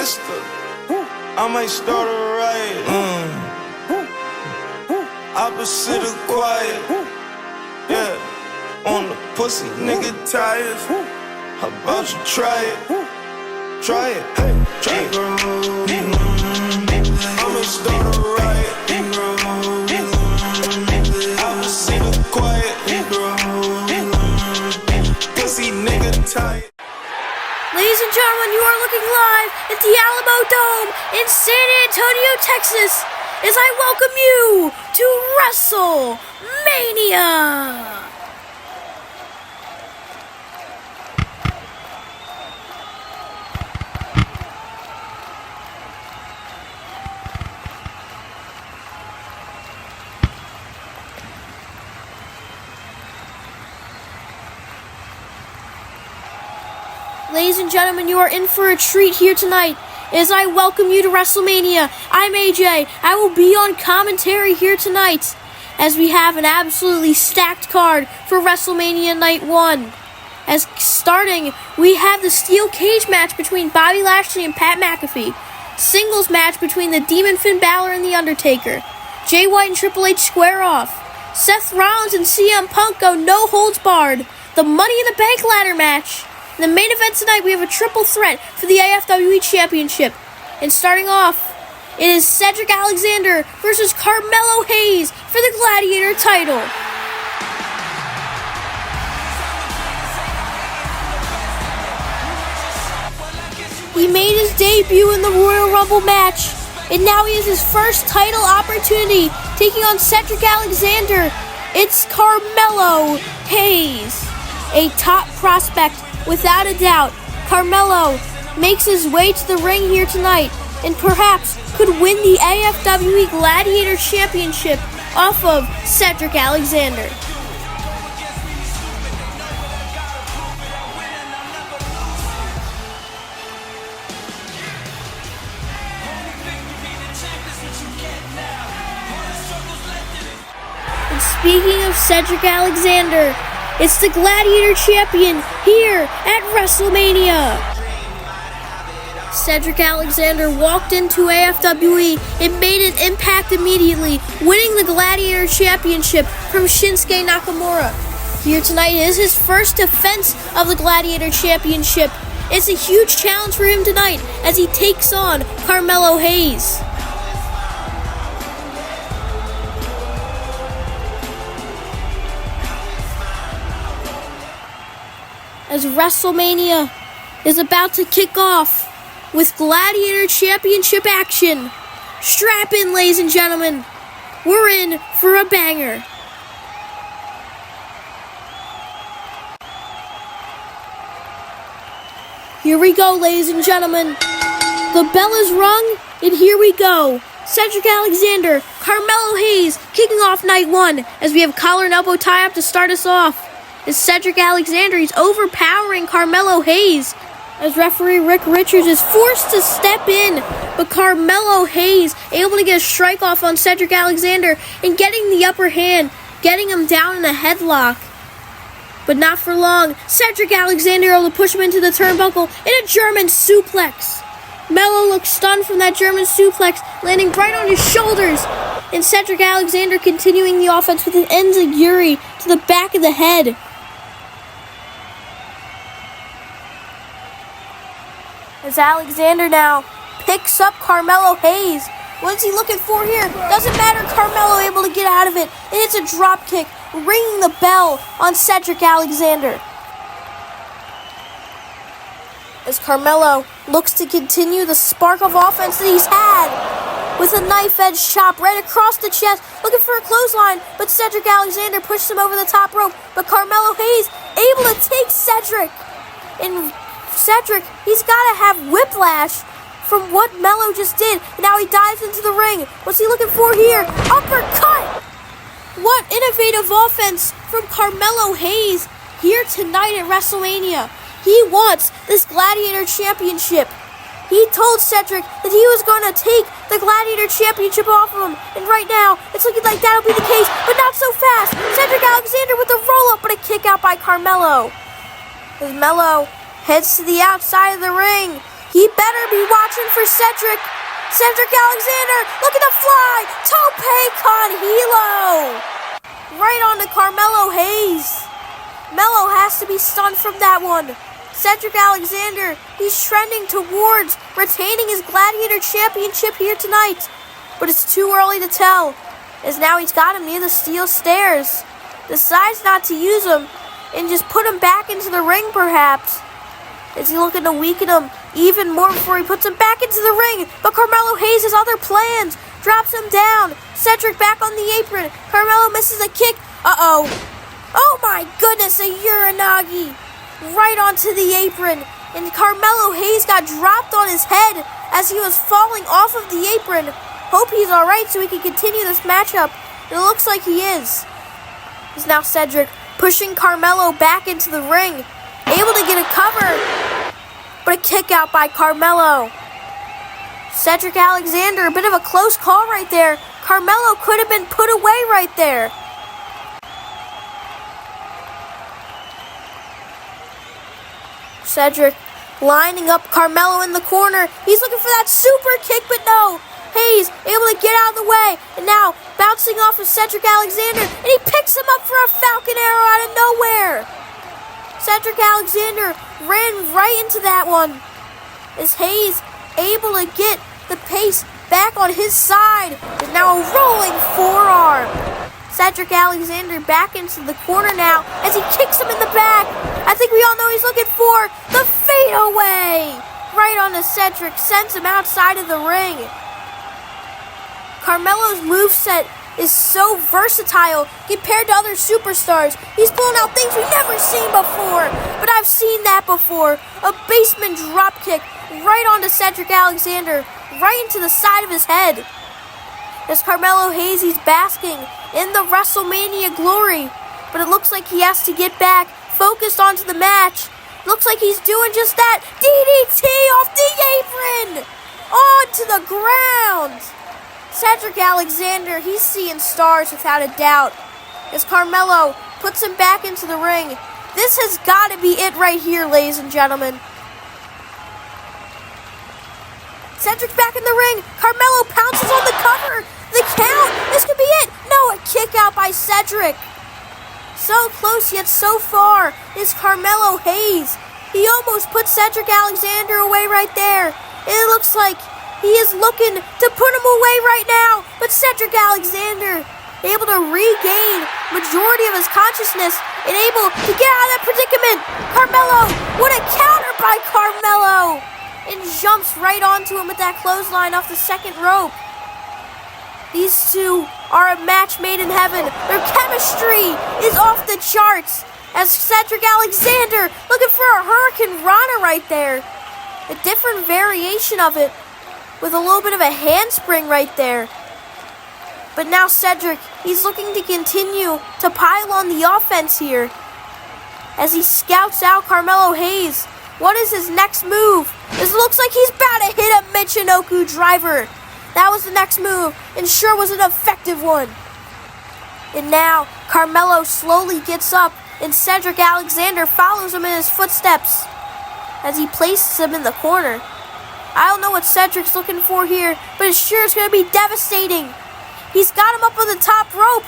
pistol. I might start a riot. Opposite of quiet. Yeah, on the pussy, nigga tires. How about you try it? Try it, hey, try it. I'ma start a riot. Opposite of quiet. Pussy, nigga tired. Ladies and gentlemen, you are looking live at the Alamo Dome in San Antonio, Texas, as I welcome you to WrestleMania! Ladies and gentlemen, you are in for a treat here tonight as I welcome you to WrestleMania. I'm AJ. I will be on commentary here tonight as we have an absolutely stacked card for WrestleMania Night 1. As starting, we have the steel cage match between Bobby Lashley and Pat McAfee. Singles match between the Demon Finn Balor and The Undertaker. Jay White and Triple H square off. Seth Rollins and CM Punk go no holds barred. The Money in the Bank ladder match. In the main event tonight, we have a triple threat for the AFWE Championship. And starting off, it is Cedric Alexander versus Carmelo Hayes for the Gladiator title. He made his debut in the Royal Rumble match, and now he has his first title opportunity, taking on Cedric Alexander. It's Carmelo Hayes, a top prospect. Without a doubt, Carmelo makes his way to the ring here tonight and perhaps could win the AFWE Gladiator Championship off of Cedric Alexander. And speaking of Cedric Alexander, it's the Gladiator Champion here at WrestleMania. Cedric Alexander walked into AFWE and made an impact immediately, winning the Gladiator Championship from Shinsuke Nakamura. Here tonight is his first defense of the Gladiator Championship. It's a huge challenge for him tonight as he takes on Carmelo Hayes. As WrestleMania is about to kick off with Gladiator Championship action. Strap in, ladies and gentlemen. We're in for a banger. Here we go, ladies and gentlemen. The bell is rung, and here we go. Cedric Alexander, Carmelo Hayes kicking off night 1 as we have collar and elbow tie-up to start us off. Is Cedric Alexander, he's overpowering Carmelo Hayes as referee Rick Richards is forced to step in, but Carmelo Hayes able to get a strike off on Cedric Alexander and getting the upper hand, getting him down in a headlock. But not for long. Cedric Alexander able to push him into the turnbuckle in a German suplex. Melo looks stunned from that German suplex, landing right on his shoulders. And Cedric Alexander continuing the offense with an enziguri to the back of the head. As Alexander now picks up Carmelo Hayes. What is he looking for here? Doesn't matter, Carmelo able to get out of it. And it's a drop kick, ringing the bell on Cedric Alexander. As Carmelo looks to continue the spark of offense that he's had with a knife-edge chop right across the chest, looking for a clothesline, but Cedric Alexander pushes him over the top rope. But Carmelo Hayes able to take Cedric. And Cedric, he's got to have whiplash from what Melo just did. Now he dives into the ring. What's he looking for here? Uppercut! What innovative offense from Carmelo Hayes here tonight at WrestleMania. He wants this Gladiator Championship. He told Cedric that he was going to take the Gladiator Championship off of him. And right now, it's looking like that'll be the case, but not so fast. Cedric Alexander with a roll-up, but a kick out by Carmelo. As Melo heads to the outside of the ring, He better be watching for Cedric. Cedric Alexander looking to fly. Tope con Hilo. Right onto Carmelo Hayes. Melo has to be stunned from that one. Cedric Alexander, he's trending towards retaining his Gladiator Championship here tonight. But it's too early to tell, as now he's got him near the steel stairs. Decides not to use him and just put him back into the ring perhaps. Is he looking to weaken him even more before he puts him back into the ring? But Carmelo Hayes has other plans. Drops him down. Cedric back on the apron. Carmelo misses a kick. Uh-oh. Oh my goodness, a Uranagi. Right onto the apron. And Carmelo Hayes got dropped on his head as he was falling off of the apron. Hope he's alright so he can continue this matchup. It looks like he is. It's now Cedric pushing Carmelo back into the ring. Able to get a cover. But a kick out by Carmelo. Cedric Alexander, a bit of a close call right there. Carmelo could have been put away right there. Cedric lining up Carmelo in the corner. He's looking for that super kick, but no. Hayes able to get out of the way. And now bouncing off of Cedric Alexander. And he picks him up for a Falcon Arrow out of nowhere. Cedric Alexander ran right into that one. As Hayes able to get the pace back on his side. And now a rolling forearm. Cedric Alexander back into the corner now as he kicks him in the back. I think we all know he's looking for the fadeaway. Right onto Cedric, sends him outside of the ring. Carmelo's moveset is so versatile compared to other superstars. He's pulling out things we've never seen before. But I've seen that before. A basement dropkick right onto Cedric Alexander, right into the side of his head. As Carmelo Hayes, he's basking in the WrestleMania glory. But it looks like he has to get back, focused onto the match. Looks like he's doing just that. DDT off the apron! Onto the ground! Cedric Alexander, he's seeing stars without a doubt. As Carmelo puts him back into the ring. This has got to be it right here, ladies and gentlemen. Cedric's back in the ring. Carmelo pounces on the cover. The count. This could be it. No, a kick out by Cedric. So close yet so far is Carmelo Hayes. He almost put Cedric Alexander away right there. And it looks like he is looking to put him away right now. But Cedric Alexander able to regain majority of his consciousness and able to get out of that predicament. Carmelo, what a counter by Carmelo. And jumps right onto him with that clothesline off the second rope. These two are a match made in heaven. Their chemistry is off the charts. As Cedric Alexander looking for a Hurricane Rana right there. A different variation of it with a little bit of a handspring right there. But now Cedric, he's looking to continue to pile on the offense here. As he scouts out Carmelo Hayes. What is his next move? This looks like he's about to hit a Michinoku driver. That was the next move, and sure was an effective one. And now, Carmelo slowly gets up, and Cedric Alexander follows him in his footsteps as he places him in the corner. I don't know what Cedric's looking for here, but it sure is going to be devastating. He's got him up on the top rope.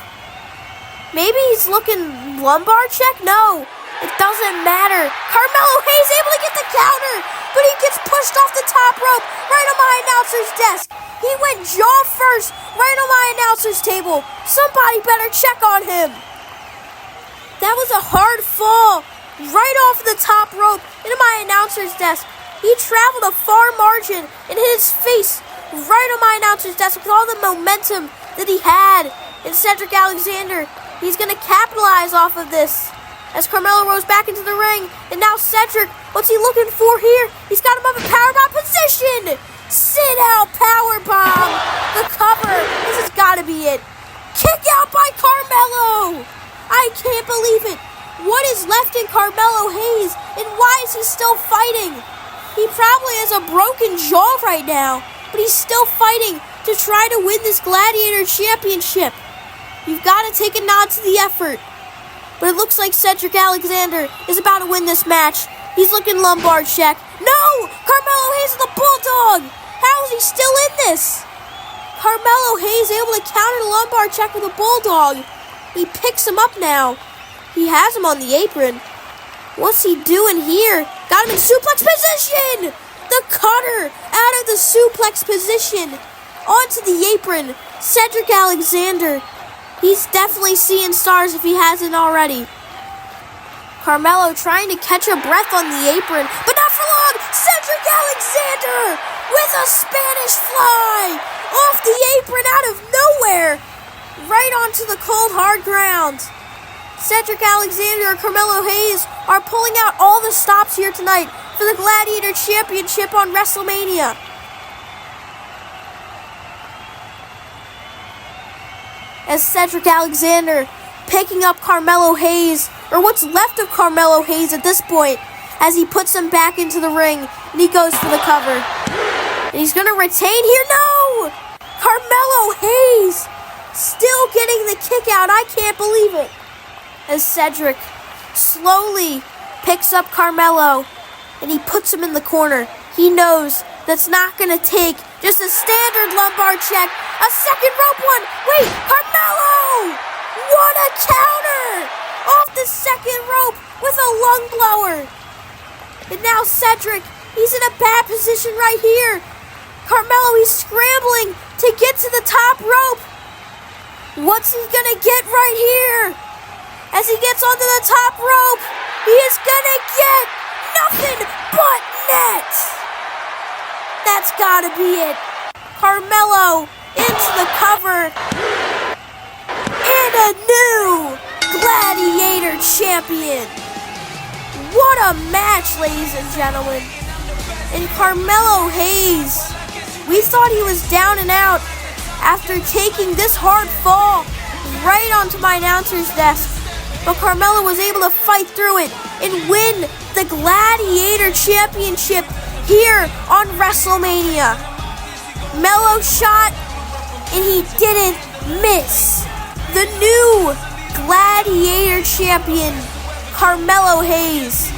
Maybe he's looking lumbar check? No. It doesn't matter. Carmelo Hayes able to get the counter, but he gets pushed off the top rope right on my announcer's desk. He went jaw first right on my announcer's table. Somebody better check on him. That was a hard fall right off the top rope into my announcer's desk. He traveled a far margin and hit his face right on my announcer's desk with all the momentum that he had. And Cedric Alexander, he's going to capitalize off of this. As Carmelo rolls back into the ring, and now Cedric, what's he looking for here? He's got him up in powerbomb position! Sit out powerbomb! The cover, this has got to be it. Kick out by Carmelo! I can't believe it. What is left in Carmelo Hayes, and why is he still fighting? He probably has a broken jaw right now, but he's still fighting to try to win this Gladiator Championship. You've got to take a nod to the effort. But it looks like Cedric Alexander is about to win this match. He's looking lumbar check. No! Carmelo Hayes with the Bulldog! How is he still in this? Carmelo Hayes able to counter the lumbar check with a Bulldog. He picks him up now. He has him on the apron. What's he doing here? Got him in suplex position! The cutter out of the suplex position. Onto the apron. Cedric Alexander. He's definitely seeing stars if he hasn't already. Carmelo trying to catch a breath on the apron, but not for long. Cedric Alexander with a Spanish fly off the apron out of nowhere, right onto the cold hard ground. Cedric Alexander and Carmelo Hayes are pulling out all the stops here tonight for the Gladiator Championship on WrestleMania. As Cedric Alexander picking up Carmelo Hayes, or what's left of Carmelo Hayes at this point, as he puts him back into the ring, and he goes for the cover. And he's going to retain here. No! Carmelo Hayes still getting the kick out. I can't believe it. As Cedric slowly picks up Carmelo, and he puts him in the corner. He knows that's not going to take just a standard lumbar check. A second rope one. Wait, Carmelo! What a counter! Off the second rope with a lung blower. And now Cedric, he's in a bad position right here. Carmelo, he's scrambling to get to the top rope. What's he gonna get right here? As he gets onto the top rope, he is gonna get nothing but net. That's gotta be it. Carmelo into the cover. And a new Gladiator Champion. What a match, ladies and gentlemen. And Carmelo Hayes, we thought he was down and out after taking this hard fall right onto my announcer's desk. But Carmelo was able to fight through it and win the Gladiator Championship here on WrestleMania. Melo shot, and he didn't miss. The new Gladiator Champion, Carmelo Hayes.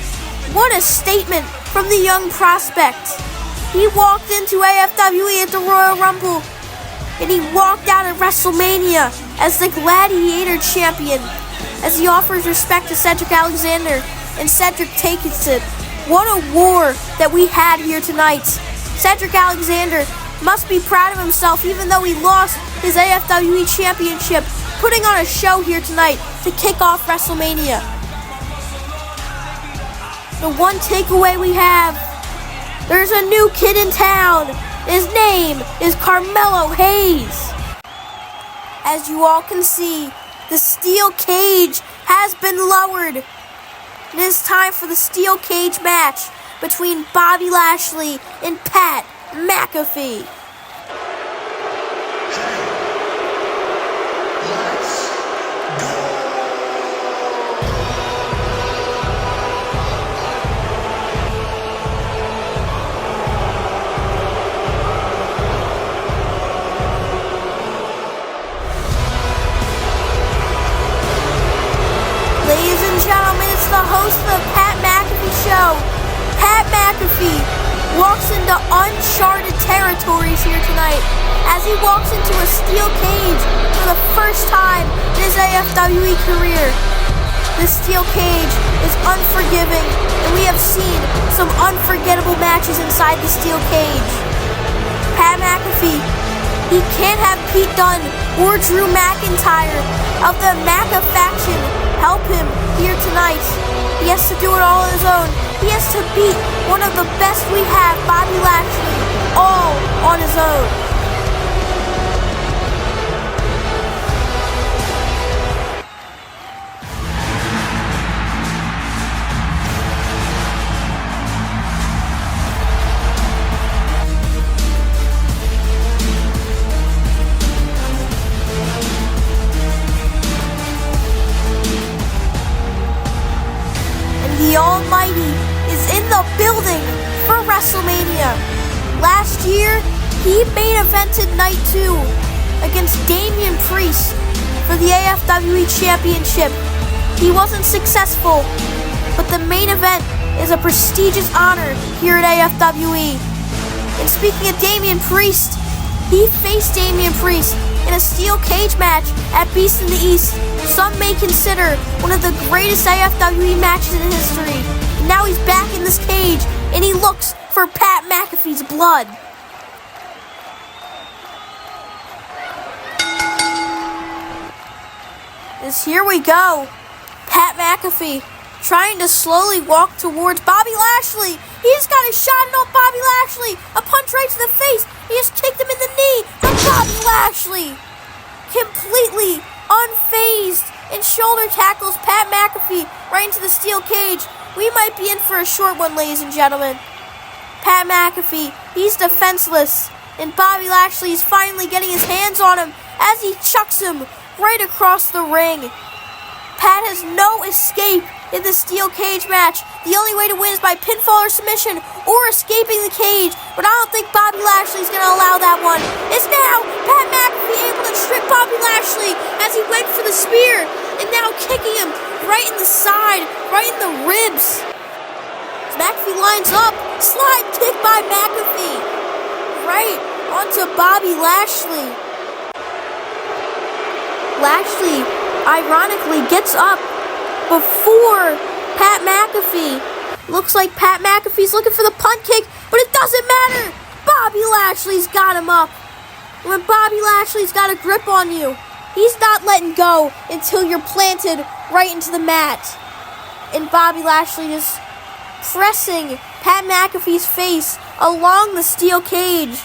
What a statement from the young prospect. He walked into AFWE at the Royal Rumble, and he walked out at WrestleMania as the Gladiator Champion, as he offers respect to Cedric Alexander, and Cedric takes it. What a war that we had here tonight. Cedric Alexander must be proud of himself, even though he lost his AFWE Championship, putting on a show here tonight to kick off WrestleMania. The one takeaway we have, there's a new kid in town. His name is Carmelo Hayes. As you all can see, the steel cage has been lowered. It is time for the steel cage match between Bobby Lashley and Pat McAfee. Ladies and gentlemen, it's the host of the Pat McAfee Show. Pat McAfee walks into uncharted territories here tonight as he walks into a steel cage for the first time in his AFWE career. This steel cage is unforgiving, and we have seen some unforgettable matches inside the steel cage. Pat McAfee, he can't have Pete Dunne or Drew McIntyre of the Maca faction help him here tonight. He has to do it all on his own. He has to beat one of the best we have, Bobby Lashley, all on his own. The Almighty is in the building for WrestleMania. Last year, he main evented Night 2 against Damian Priest for the AFWE Championship. He wasn't successful, but the main event is a prestigious honor here at AFWE. And speaking of Damian Priest, he faced Damian Priest in a steel cage match at Beast in the East. Some may consider one of the greatest AFWE matches in history. And now he's back in this cage, and he looks for Pat McAfee's blood. As here we go, Pat McAfee trying to slowly walk towards Bobby Lashley. He just got a shot on Bobby Lashley. A punch right to the face. He just kicked him in the knee. But Bobby Lashley, completely unfazed, and shoulder tackles Pat McAfee right into the steel cage. We might be in for a short one, ladies and gentlemen. Pat McAfee, he's defenseless. And Bobby Lashley is finally getting his hands on him as he chucks him right across the ring. Pat has no escape in the steel cage match. The only way to win is by pinfall or submission or escaping the cage. But I don't think Bobby Lashley's going to allow that one. It's now Pat McAfee able to trip Bobby Lashley as he went for the spear. And now kicking him right in the side, right in the ribs. As McAfee lines up, slide kick by McAfee. Right onto Bobby Lashley. Lashley ironically gets up before Pat McAfee. Looks like Pat McAfee's looking for the punt kick, but it doesn't matter. Bobby Lashley's got him up. When Bobby Lashley's got a grip on you, he's not letting go until you're planted right into the mat. And Bobby Lashley is pressing Pat McAfee's face along the steel cage.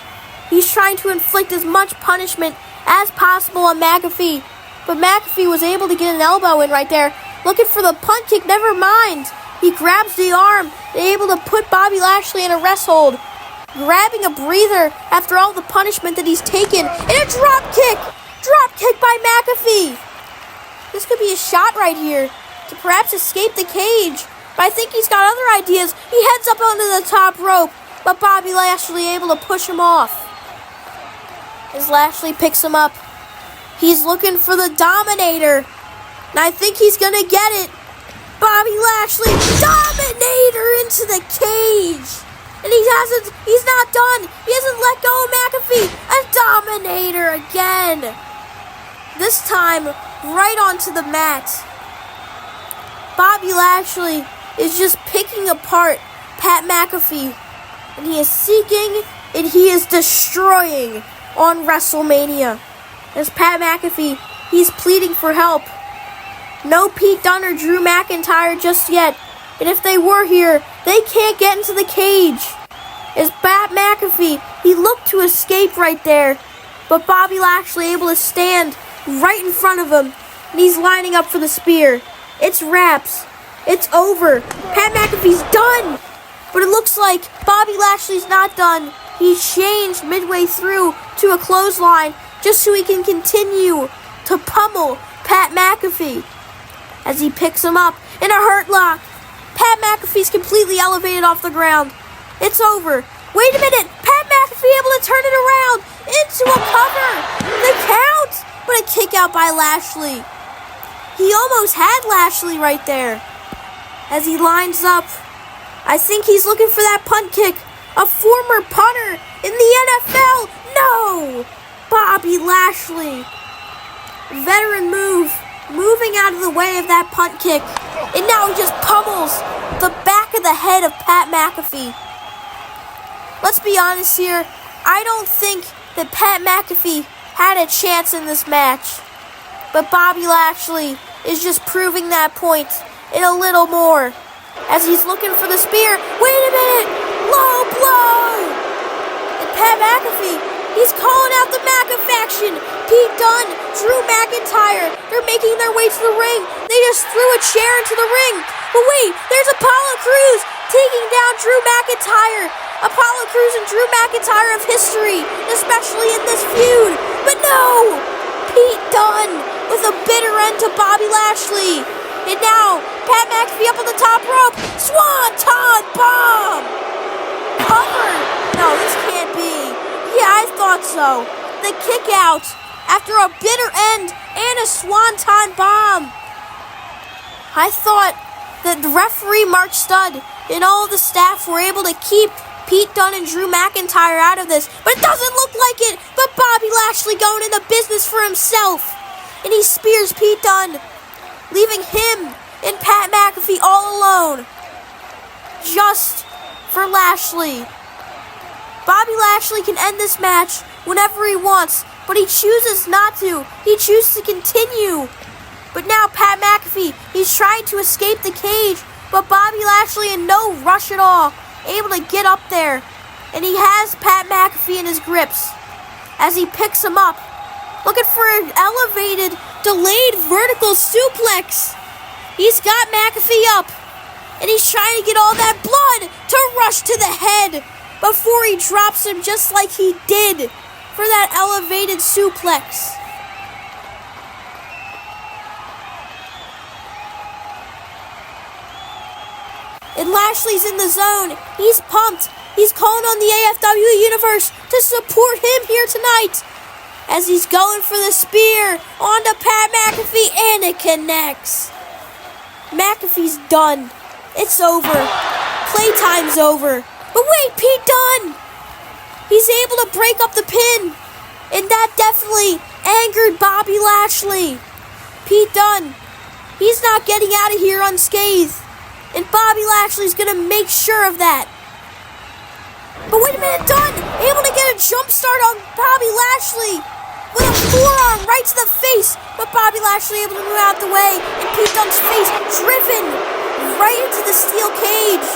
He's trying to inflict as much punishment as possible on McAfee. But McAfee was able to get an elbow in right there. Looking for the punt kick, never mind. He grabs the arm and able to put Bobby Lashley in a rest hold. Grabbing a breather after all the punishment that he's taken. And a drop kick! Drop kick by McAfee! This could be a shot right here to perhaps escape the cage. But I think he's got other ideas. He heads up onto the top rope. But Bobby Lashley able to push him off. As Lashley picks him up, he's looking for the Dominator. And I think he's going to get it. Bobby Lashley, Dominator into the cage. And he's not done. He hasn't let go of McAfee. A Dominator again. This time, right onto the mat. Bobby Lashley is just picking apart Pat McAfee. And he is seeking and he is destroying on WrestleMania. As Pat McAfee, he's pleading for help. No Pete Dunne or Drew McIntyre just yet. And if they were here, they can't get into the cage. As Pat McAfee, he looked to escape right there. But Bobby Lashley able to stand right in front of him. And he's lining up for the spear. It's wraps. It's over. Pat McAfee's done. But it looks like Bobby Lashley's not done. He's changed midway through to a clothesline just so he can continue to pummel Pat McAfee. As he picks him up in a hurt lock. Pat McAfee's completely elevated off the ground. It's over. Wait a minute. Pat McAfee able to turn it around into a cover. The count. But a kick out by Lashley. He almost had Lashley right there. As he lines up, I think he's looking for that punt kick. A former punter in the NFL. No. Bobby Lashley. Veteran move. Moving out of the way of that punt kick. And now he just pummels the back of the head of Pat McAfee. Let's be honest here. I don't think that Pat McAfee had a chance in this match. But Bobby Lashley is just proving that point and a little more. As he's looking for the spear. Wait a minute. Low blow. And Pat McAfee, he's calling out the Maca faction. Pete Dunne, Drew McIntyre, they're making their way to the ring. They just threw a chair into the ring. But wait, there's Apollo Crews taking down Drew McIntyre. Apollo Crews and Drew McIntyre of history, especially in this feud. But no! Pete Dunne with a bitter end to Bobby Lashley. And now, Pat McAfee up on the top rope. Swanton bomb! Covered. No, this can't be. Yeah, I thought so. The kick out after a bitter end and a swanton bomb. I thought The referee, Mark Studd, and all the staff were able to keep Pete Dunne and Drew McIntyre out of this, but it doesn't look like it. But Bobby Lashley going into business for himself, and he spears Pete Dunne, leaving him and Pat McAfee all alone, just for Lashley. Bobby Lashley can end this match whenever he wants, but he chooses not to. He chooses to continue. But now Pat McAfee, he's trying to escape the cage, but Bobby Lashley in no rush at all, able to get up there. And he has Pat McAfee in his grips as he picks him up, looking for an elevated, delayed vertical suplex. He's got McAfee up, and he's trying to get all that blood to rush to the head before he drops him just like he did for that elevated suplex. And Lashley's in the zone. He's pumped. He's calling on the AFWE Universe to support him here tonight as he's going for the spear onto Pat McAfee, and it connects. McAfee's done. It's over. Playtime's over. But wait, Pete Dunne! He's able to break up the pin, and that definitely angered Bobby Lashley. Pete Dunne, he's not getting out of here unscathed, and Bobby Lashley's gonna make sure of that. But wait a minute, Dunne able to get a jump start on Bobby Lashley with a forearm right to the face, but Bobby Lashley able to move out the way, and Pete Dunne's face driven right into the steel cage.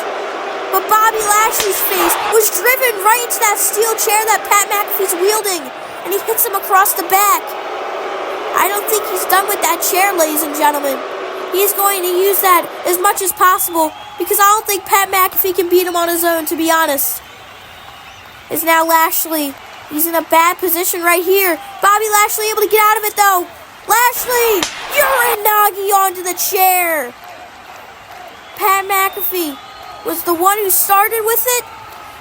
But Bobby Lashley's face was driven right into that steel chair that Pat McAfee's wielding, and he hits him across the back. I don't think he's done with that chair, ladies and gentlemen. He's going to use that as much as possible, because I don't think Pat McAfee can beat him on his own, to be honest. Is now Lashley. He's in a bad position right here. Bobby Lashley able to get out of it, though. Lashley, Uranagi onto the chair. Pat McAfee was the one who started with it,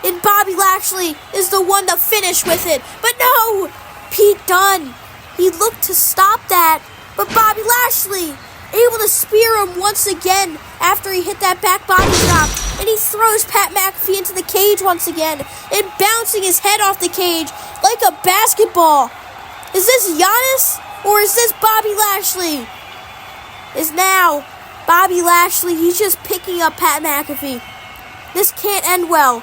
and Bobby Lashley is the one to finish with it. But no, Pete Dunne, he looked to stop that, but Bobby Lashley able to spear him once again after he hit that back body drop, and he throws Pat McAfee into the cage once again and bouncing his head off the cage like a basketball. Is this Giannis or is this Bobby Lashley? Is now Bobby Lashley, he's just picking up Pat McAfee. This can't end well.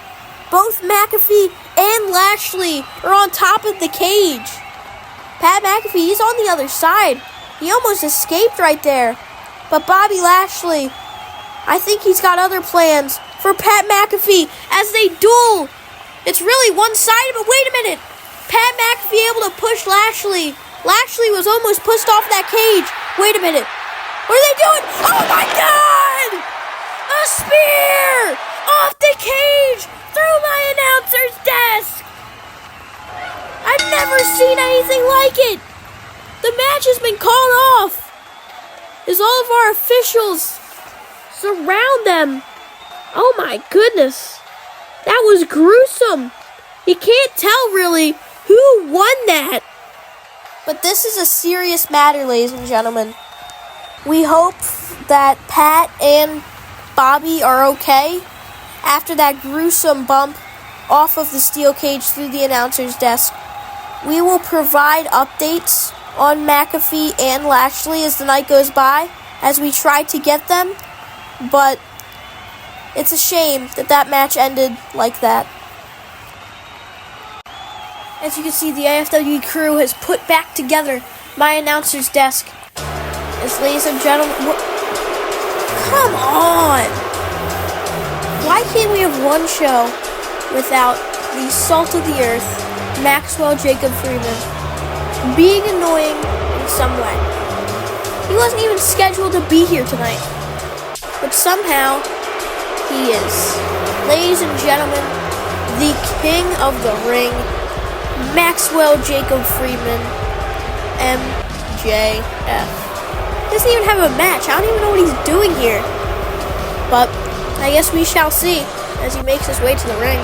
Both McAfee and Lashley are on top of the cage. Pat McAfee, he's on the other side. He almost escaped right there. But Bobby Lashley, I think he's got other plans for Pat McAfee as they duel. It's really one-sided, but wait a minute. Pat McAfee able to push Lashley. Lashley was almost pushed off that cage. Wait a minute. What are they doing? Oh my God! A spear off the cage through my announcer's desk. I've never seen anything like it. The match has been called off as all of our officials surround them. Oh my goodness. That was gruesome. You can't tell really who won that. But this is a serious matter, ladies and gentlemen. We hope that Pat and Bobby are okay after that gruesome bump off of the steel cage through the announcer's desk. We will provide updates on McAfee and Lashley as the night goes by, as we try to get them, but it's a shame that that match ended like that. As you can see, the AFWE crew has put back together my announcer's desk. As ladies and gentlemen, come on! Why can't we have one show without the salt of the earth, Maxwell Jacob Freeman, being annoying in some way? He wasn't even scheduled to be here tonight, but somehow he is. Ladies and gentlemen, the king of the ring, Maxwell Jacob Freeman, MJF. He doesn't even have a match. I don't even know what he's doing here. But I guess we shall see as he makes his way to the ring.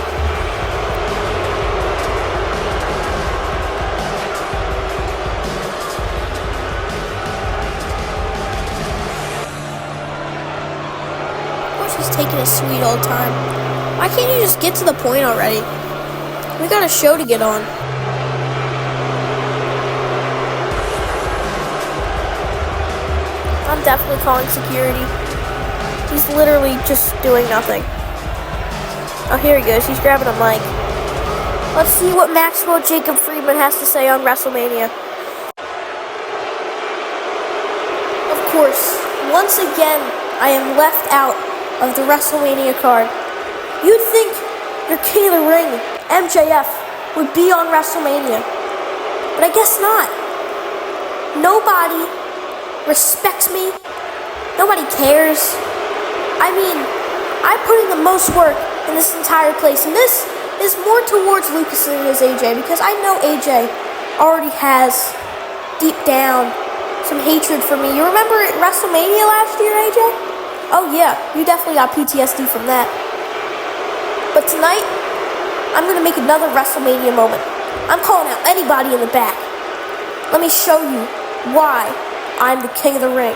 just taking it sweet all the time. Why can't you just get to the point already? We got a show to get on. I'm definitely calling security. He's literally just doing nothing. Oh, here he goes. He's grabbing a mic. Let's see what Maxwell Jacob Friedman has to say on WrestleMania. Of course, once again, I am left out of the WrestleMania card. You'd think your King of the Ring, MJF, would be on WrestleMania. But I guess not. Nobody respects me. Nobody cares. I mean, I put in the most work in this entire place, and this is more towards Lucas than it is AJ, because I know AJ already has, deep down, some hatred for me. You remember at WrestleMania last year, AJ? Oh yeah, you definitely got PTSD from that. But tonight, I'm going to make another WrestleMania moment. I'm calling out anybody in the back. Let me show you why I'm the King of the Ring.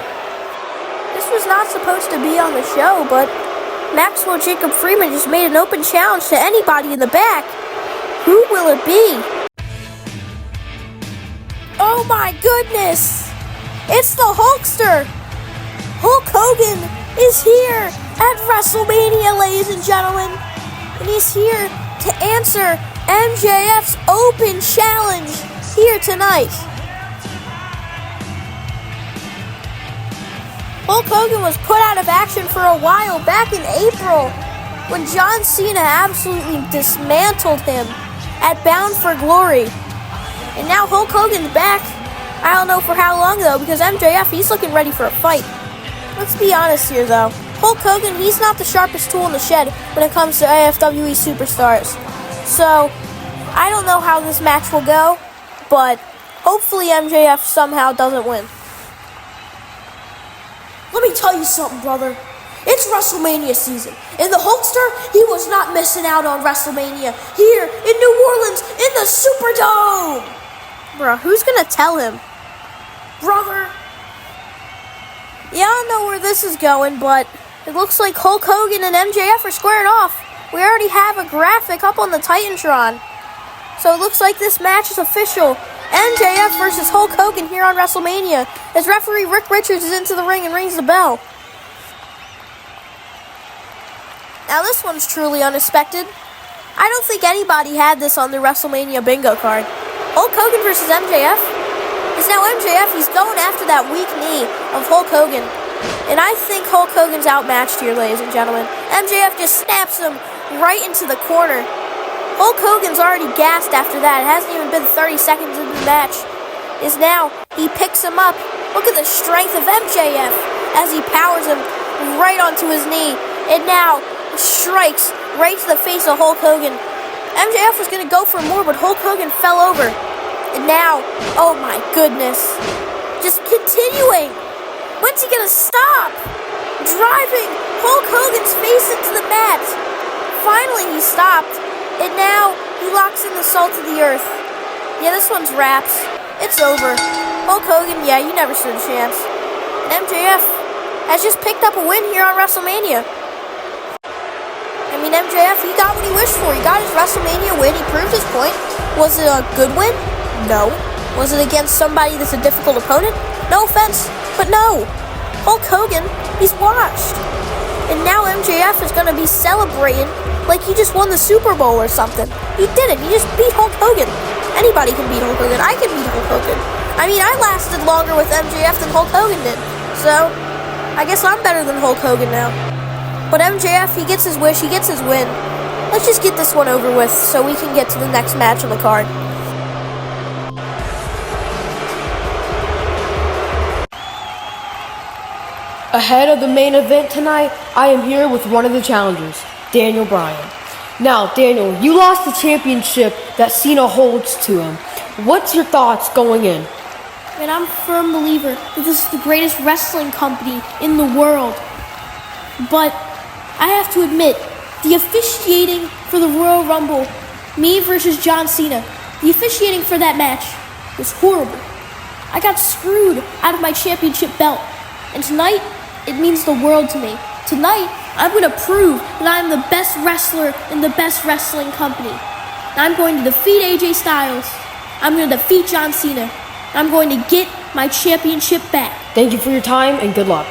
This was not supposed to be on the show, but Maxwell Jacob Friedman just made an open challenge to anybody in the back. Who will it be? Oh my goodness! It's the Hulkster! Hulk Hogan is here at WrestleMania, ladies and gentlemen. And he's here to answer MJF's open challenge here tonight. Hulk Hogan was put out of action for a while back in April when John Cena absolutely dismantled him at Bound for Glory. And now Hulk Hogan's back. I don't know for how long though, because MJF, he's looking ready for a fight. Let's be honest here though. Hulk Hogan, he's not the sharpest tool in the shed when it comes to AFWE superstars. So, I don't know how this match will go, but hopefully MJF somehow doesn't win. Let me tell you something, brother. It's WrestleMania season, and the Hulkster, he was not missing out on WrestleMania here in New Orleans in the Superdome. Bruh, who's gonna tell him? Brother. Yeah, I don't know where this is going, but it looks like Hulk Hogan and MJF are squaring off. We already have a graphic up on the Titantron. So it looks like this match is official. MJF versus Hulk Hogan here on WrestleMania, as referee Rick Richards is into the ring and rings the bell. Now this one's truly unexpected. I don't think anybody had this on their WrestleMania bingo card. Hulk Hogan versus MJF. It's now MJF, he's going after that weak knee of Hulk Hogan. And I think Hulk Hogan's outmatched here, ladies and gentlemen. MJF just snaps him right into the corner. Hulk Hogan's already gassed after that. It hasn't even been 30 seconds into the match. Now he picks him up. Look at the strength of MJF as he powers him right onto his knee. And now strikes right to the face of Hulk Hogan. MJF was going to go for more, but Hulk Hogan fell over. And now, oh my goodness. Just continuing. When's he going to stop? Driving Hulk Hogan's face into the mat. Finally he stopped. And now, he locks in the salt of the earth. Yeah, this one's wraps. It's over. Hulk Hogan, yeah, you never stood a chance. And MJF has just picked up a win here on WrestleMania. I mean, MJF, he got what he wished for. He got his WrestleMania win. He proved his point. Was it a good win? No. Was it against somebody that's a difficult opponent? No offense, but no. Hulk Hogan, he's washed. And now MJF is going to be celebrating like he just won the Super Bowl or something. He didn't. He just beat Hulk Hogan. Anybody can beat Hulk Hogan. I can beat Hulk Hogan. I mean, I lasted longer with MJF than Hulk Hogan did. So, I guess I'm better than Hulk Hogan now. But MJF, he gets his wish. He gets his win. Let's just get this one over with so we can get to the next match on the card. Ahead of the main event tonight, I am here with one of the challengers, Daniel Bryan. Now, Daniel, you lost the championship that Cena holds to him. What's your thoughts going in? And I'm a firm believer that this is the greatest wrestling company in the world. But I have to admit, the officiating for the Royal Rumble, me versus John Cena, the officiating for that match was horrible. I got screwed out of my championship belt. And tonight, it means the world to me. Tonight, I'm going to prove that I'm the best wrestler in the best wrestling company. I'm going to defeat AJ Styles. I'm going to defeat John Cena. I'm going to get my championship back. Thank you for your time and good luck.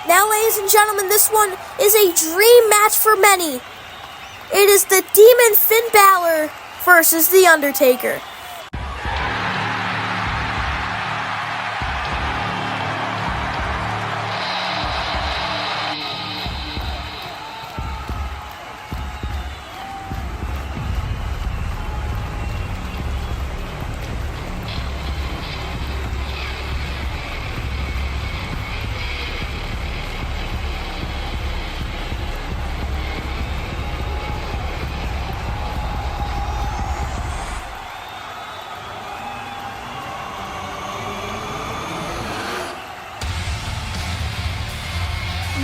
Now, ladies and gentlemen, this one is a dream match for many. It is the Demon Finn Balor versus The Undertaker.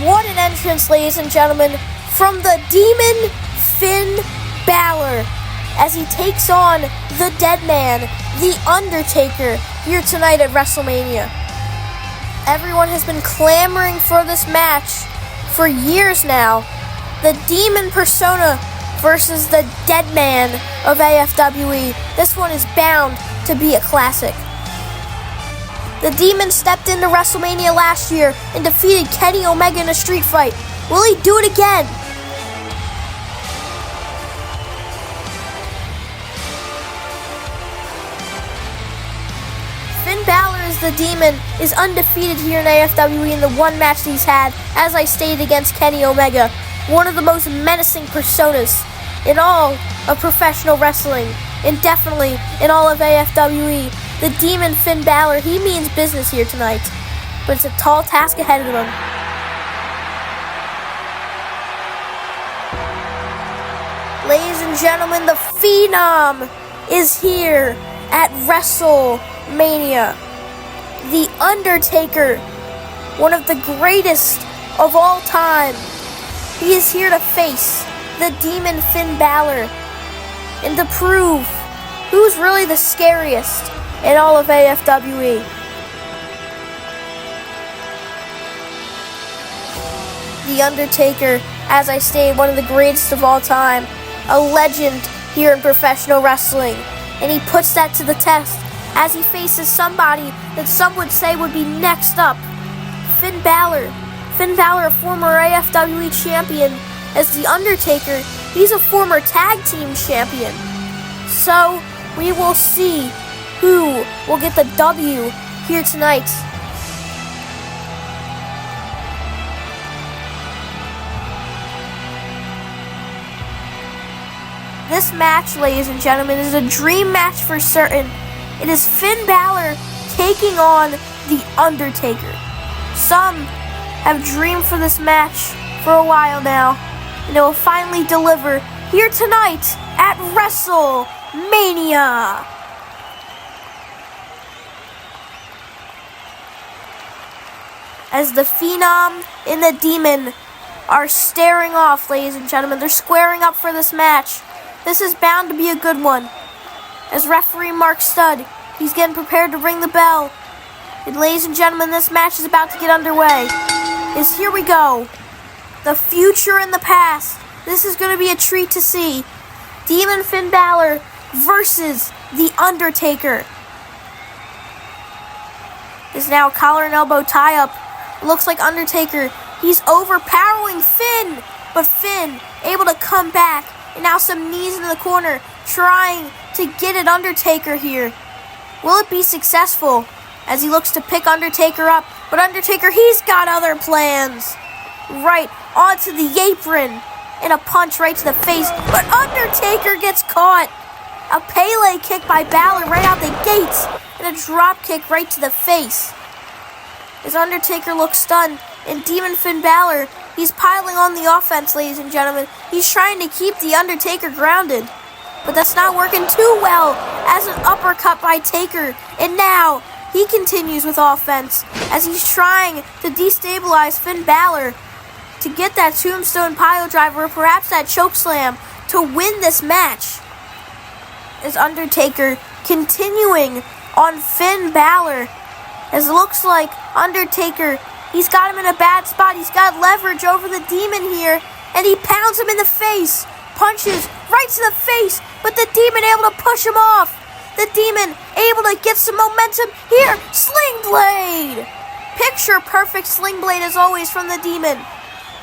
What an entrance, ladies and gentlemen, from the Demon Finn Balor as he takes on the Dead Man, The Undertaker, here tonight at WrestleMania. Everyone has been clamoring for this match for years now. The Demon Persona versus the Dead Man of AFWE. This one is bound to be a classic. The Demon stepped into WrestleMania last year and defeated Kenny Omega in a street fight. Will he do it again? Finn Balor as the Demon is undefeated here in AFWE in the one match that he's had, as I stated, against Kenny Omega. One of the most menacing personas in all of professional wrestling, and definitely in all of AFWE. The Demon Finn Balor, he means business here tonight, but it's a tall task ahead of him. Ladies and gentlemen, the Phenom is here at WrestleMania. The Undertaker, one of the greatest of all time, he is here to face the Demon Finn Balor and to prove who's really the scariest in all of AFWE. The Undertaker, as I stated, one of the greatest of all time, a legend here in professional wrestling, and he puts that to the test as he faces somebody that some would say would be next up, Finn Balor. Finn Balor, a former AFWE champion, as The Undertaker, he's a former tag team champion. So, we will see who will get the W here tonight. This match, ladies and gentlemen, is a dream match for certain. It is Finn Balor taking on The Undertaker. Some have dreamed for this match for a while now, and it will finally deliver here tonight at WrestleMania. As the Phenom and the Demon are staring off, ladies and gentlemen. They're squaring up for this match. This is bound to be a good one. As referee Mark Studd, he's getting prepared to ring the bell. And ladies and gentlemen, this match is about to get underway. Here we go. The future and the past. This is going to be a treat to see. Demon Finn Balor versus The Undertaker. Is now a collar and elbow tie-up. It looks like Undertaker, he's overpowering Finn. But Finn able to come back. And now some knees in the corner, trying to get at Undertaker here. Will it be successful as he looks to pick Undertaker up? But Undertaker, he's got other plans. Right onto the apron. And a punch right to the face. But Undertaker gets caught. A Pele kick by Balor right out the gates. And a drop kick right to the face. As Undertaker looks stunned. And Demon Finn Balor, he's piling on the offense, ladies and gentlemen. He's trying to keep The Undertaker grounded. But that's not working too well as an uppercut by Taker. And now he continues with offense as he's trying to destabilize Finn Balor to get that tombstone pile driver or perhaps that chokeslam to win this match. As Undertaker continuing on Finn Balor. As it looks like Undertaker, he's got him in a bad spot. He's got leverage over the Demon here, and he pounds him in the face. Punches right to the face, but the Demon able to push him off. The Demon able to get some momentum here. Sling Blade! Picture perfect Sling Blade as always from the Demon.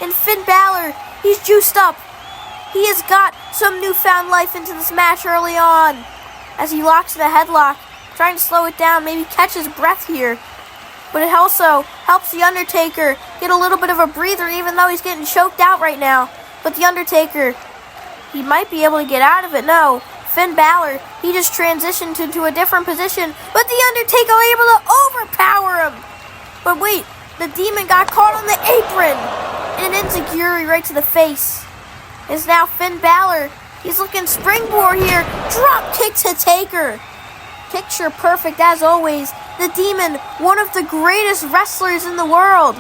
And Finn Balor, he's juiced up. He has got some newfound life into this match early on. As he locks in a headlock, trying to slow it down, maybe catch his breath here. But it also helps the Undertaker get a little bit of a breather, even though he's getting choked out right now. But the Undertaker, he might be able to get out of it. No, Finn Balor, he just transitioned into a different position, but the Undertaker able to overpower him. But wait, the Demon got caught on the apron, and an enziguri right to the face. Is now Finn Balor, he's looking springboard here, drop kick to Taker. Picture perfect as always. The Demon, one of the greatest wrestlers in the world.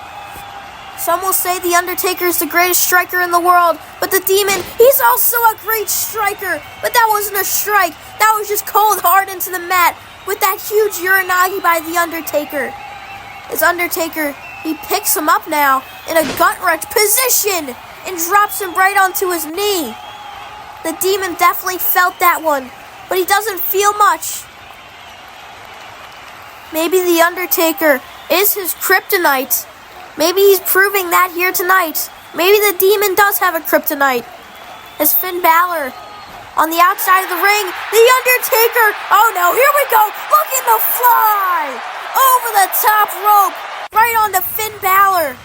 Some will say the Undertaker is the greatest striker in the world, but the Demon, he's also a great striker. But that wasn't a strike, that was just cold hard into the mat with that huge Uranagi by the Undertaker. As Undertaker, he picks him up now in a gut-wrench position and drops him right onto his knee. The Demon definitely felt that one, but he doesn't feel much. Maybe the Undertaker is his kryptonite. Maybe he's proving that here tonight. Maybe the Demon does have a kryptonite. As Finn Balor on the outside of the ring, the Undertaker, oh no, here we go, look at the fly! Over the top rope, right onto Finn Balor.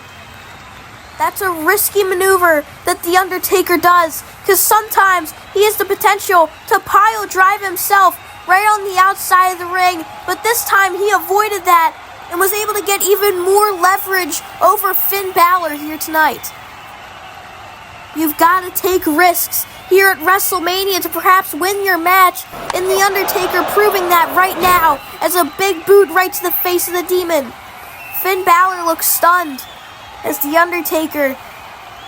That's a risky maneuver that the Undertaker does, because sometimes he has the potential to pile drive himself right on the outside of the ring, but this time he avoided that and was able to get even more leverage over Finn Balor here tonight. You've got to take risks here at WrestleMania to perhaps win your match, and the Undertaker proving that right now as a big boot right to the face of the Demon. Finn Balor looks stunned as the Undertaker,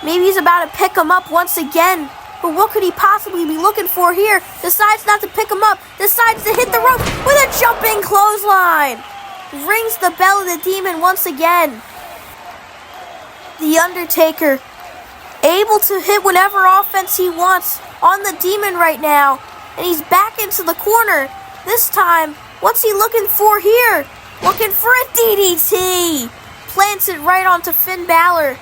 maybe he's about to pick him up once again, but what could he possibly be looking for here? Decides not to pick him up, decides to hit the rope with a jumping clothesline. Rings the bell of the Demon once again. The Undertaker able to hit whatever offense he wants on the Demon right now, and he's back into the corner. This time, what's he looking for here? Looking for a DDT. Plants it right onto Finn Balor,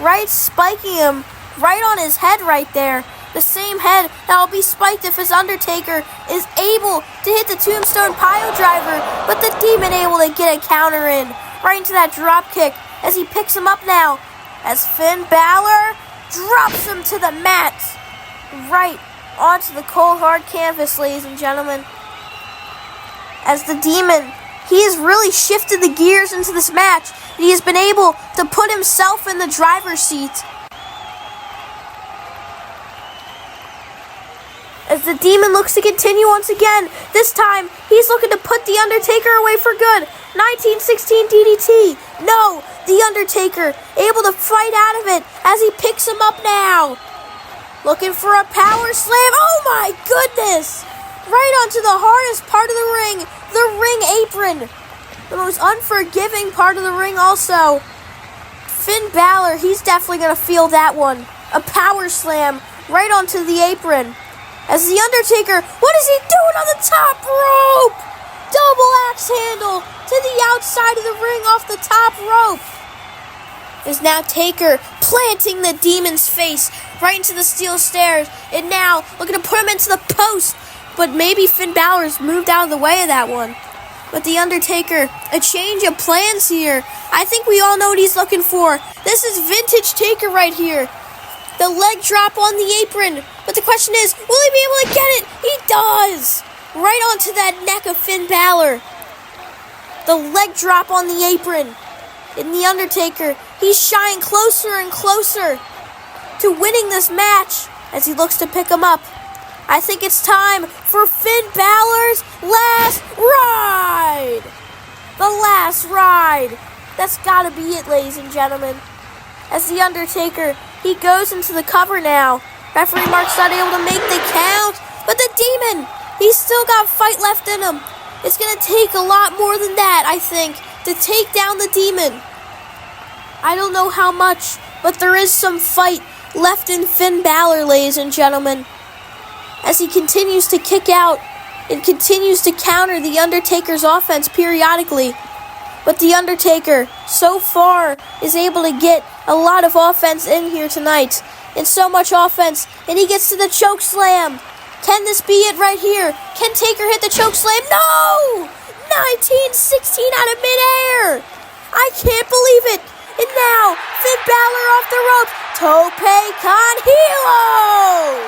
right spiking him right on his head right there. The same head that will be spiked if his Undertaker is able to hit the Tombstone Pile Driver, but the Demon able to get a counter in right into that drop kick as he picks him up now, as Finn Balor drops him to the mat, right onto the cold hard canvas, ladies and gentlemen. As the Demon, he has really shifted the gears into this match. He has been able to put himself in the driver's seat. As the Demon looks to continue once again, this time he's looking to put the Undertaker away for good. 1916 DDT. No, the Undertaker able to fight out of it as he picks him up now. Looking for a power slam. Oh my goodness! Right onto the hardest part of the ring apron. The most unforgiving part of the ring also. Finn Balor, he's definitely going to feel that one. A power slam right onto the apron. As the Undertaker, what is he doing on the top rope? Double axe handle to the outside of the ring off the top rope. Is now Taker planting the Demon's face right into the steel stairs. And now looking to put him into the post. But maybe Finn Balor's moved out of the way of that one. But the Undertaker, a change of plans here. I think we all know what he's looking for. This is vintage Taker right here. The leg drop on the apron. But the question is, will he be able to get it? He does! Right onto that neck of Finn Balor. The leg drop on the apron. And the Undertaker, he's shying closer and closer to winning this match as he looks to pick him up. I think it's time for Finn Balor's last ride. The last ride. That's gotta be it, ladies and gentlemen. As the Undertaker, he goes into the cover now. Referee Mark's not able to make the count, but the Demon, he's still got fight left in him. It's going to take a lot more than that, I think, to take down the Demon. I don't know how much, but there is some fight left in Finn Balor, ladies and gentlemen, as he continues to kick out and continues to counter the Undertaker's offense periodically. But the Undertaker, so far, is able to get a lot of offense in here tonight. And so much offense, and he gets to the choke slam. Can this be it right here? Can Taker hit the choke slam? No! 1916 out of midair! I can't believe it! And now, Finn Balor off the ropes. Tope con Hilo!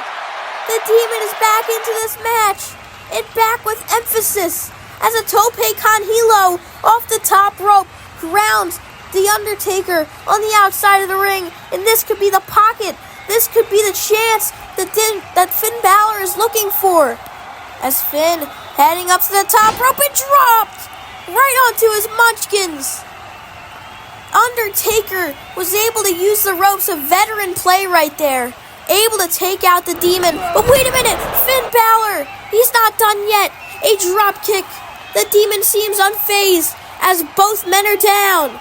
The Demon is back into this match, and back with emphasis, as a Tope con Hilo off the top rope grounds the Undertaker on the outside of the ring. And this could be the pocket. This could be the chance that Finn Balor is looking for. As Finn heading up to the top rope and dropped right onto his munchkins. Undertaker was able to use the ropes, a veteran play right there. Able to take out the Demon. But wait a minute, Finn Balor, he's not done yet. A drop kick. The Demon seems unfazed as both men are down.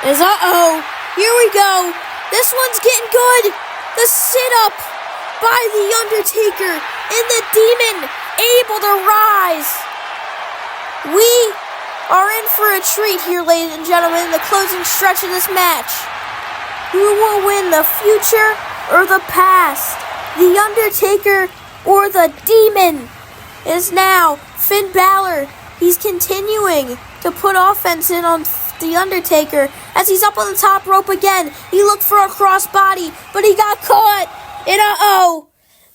Here we go. This one's getting good. The sit-up by the Undertaker and the Demon able to rise. We are in for a treat here, ladies and gentlemen, in the closing stretch of this match. Who will win, the future or the past? The Undertaker or the Demon? It is now Finn Balor. He's continuing to put offense in on the Undertaker as he's up on the top rope again. He looked for a crossbody, but he got caught. And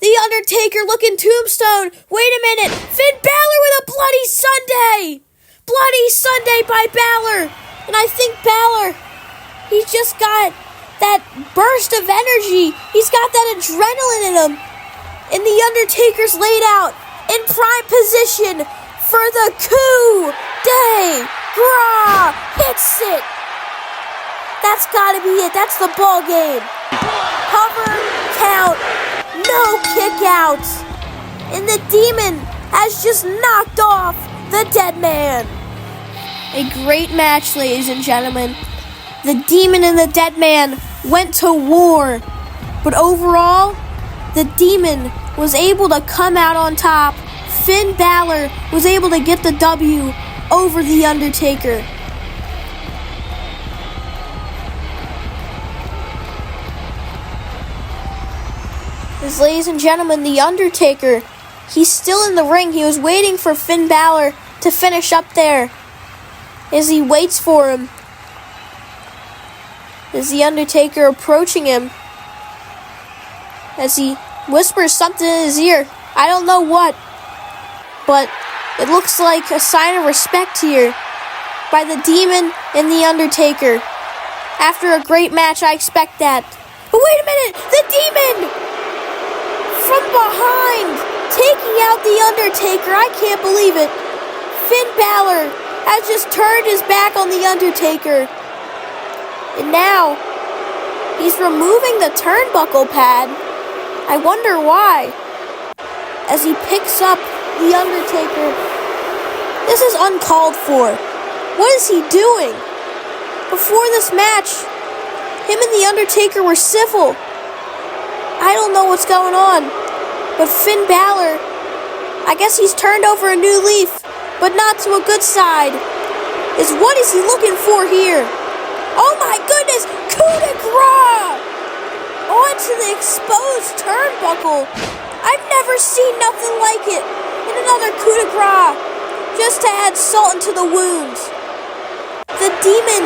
the Undertaker looking tombstone. Wait a minute. Finn Balor with a Bloody Sunday. Bloody Sunday by Balor. And I think Balor, he's just got that burst of energy. He's got that adrenaline in him. And the Undertaker's laid out in prime position for the coup de grace. Hits it. That's gotta be it. That's the ball game. Cover, count, no kick out. And the Demon has just knocked off the dead man. A great match, ladies and gentlemen. The Demon and the dead man went to war. But overall, the Demon was able to come out on top. Finn Balor was able to get the W over the Undertaker. As ladies and gentlemen, the Undertaker, he's still in the ring. He was waiting for Finn Balor to finish up there. As he waits for him. Is the Undertaker approaching him? As he whispers something in his ear. I don't know what. But it looks like a sign of respect here by the Demon and the Undertaker. After a great match, I expect that. But wait a minute! The Demon! From behind! Taking out the Undertaker. I can't believe it. Finn Balor has just turned his back on the Undertaker. And now, he's removing the turnbuckle pad. I wonder why. As he picks up the Undertaker. This is uncalled for. What is he doing? Before this match, him and the Undertaker were civil. I don't know what's going on. But Finn Balor, I guess he's turned over a new leaf, but not to a good side. What is he looking for here? Oh my goodness! Coup de grace! Onto the exposed turnbuckle. I've never seen nothing like it. And another coup de grace. Just to add salt into the wounds. The Demon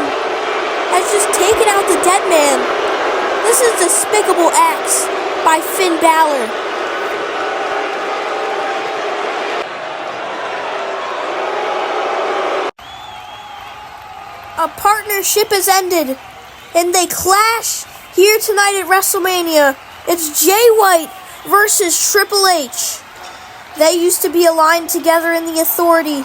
has just taken out the dead man. This is despicable acts by Finn Balor. A partnership has ended, and they clash here tonight at WrestleMania. It's Jay White versus Triple H. They used to be aligned together in the Authority,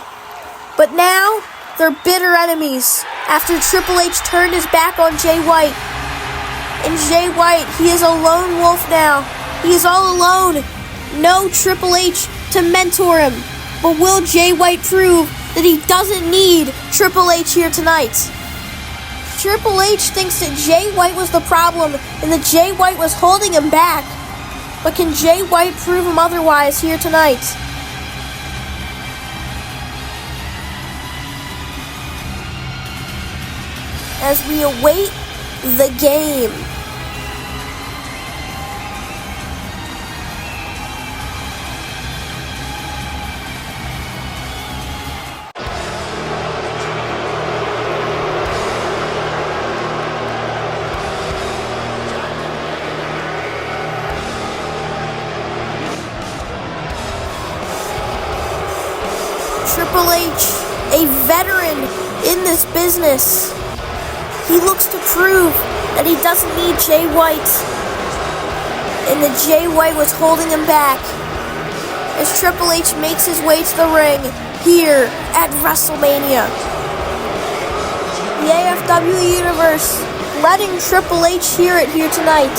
but now they're bitter enemies after Triple H turned his back on Jay White. And Jay White, he is a lone wolf now. He is all alone. No Triple H to mentor him. But will Jay White prove that he doesn't need Triple H here tonight? Triple H thinks that Jay White was the problem and that Jay White was holding him back. But can Jay White prove him otherwise here tonight? As we await the game. Triple H, a veteran in this business. He looks to prove that he doesn't need Jay White, and that Jay White was holding him back. As Triple H makes his way to the ring here at WrestleMania. The AFWE Universe letting Triple H hear it here tonight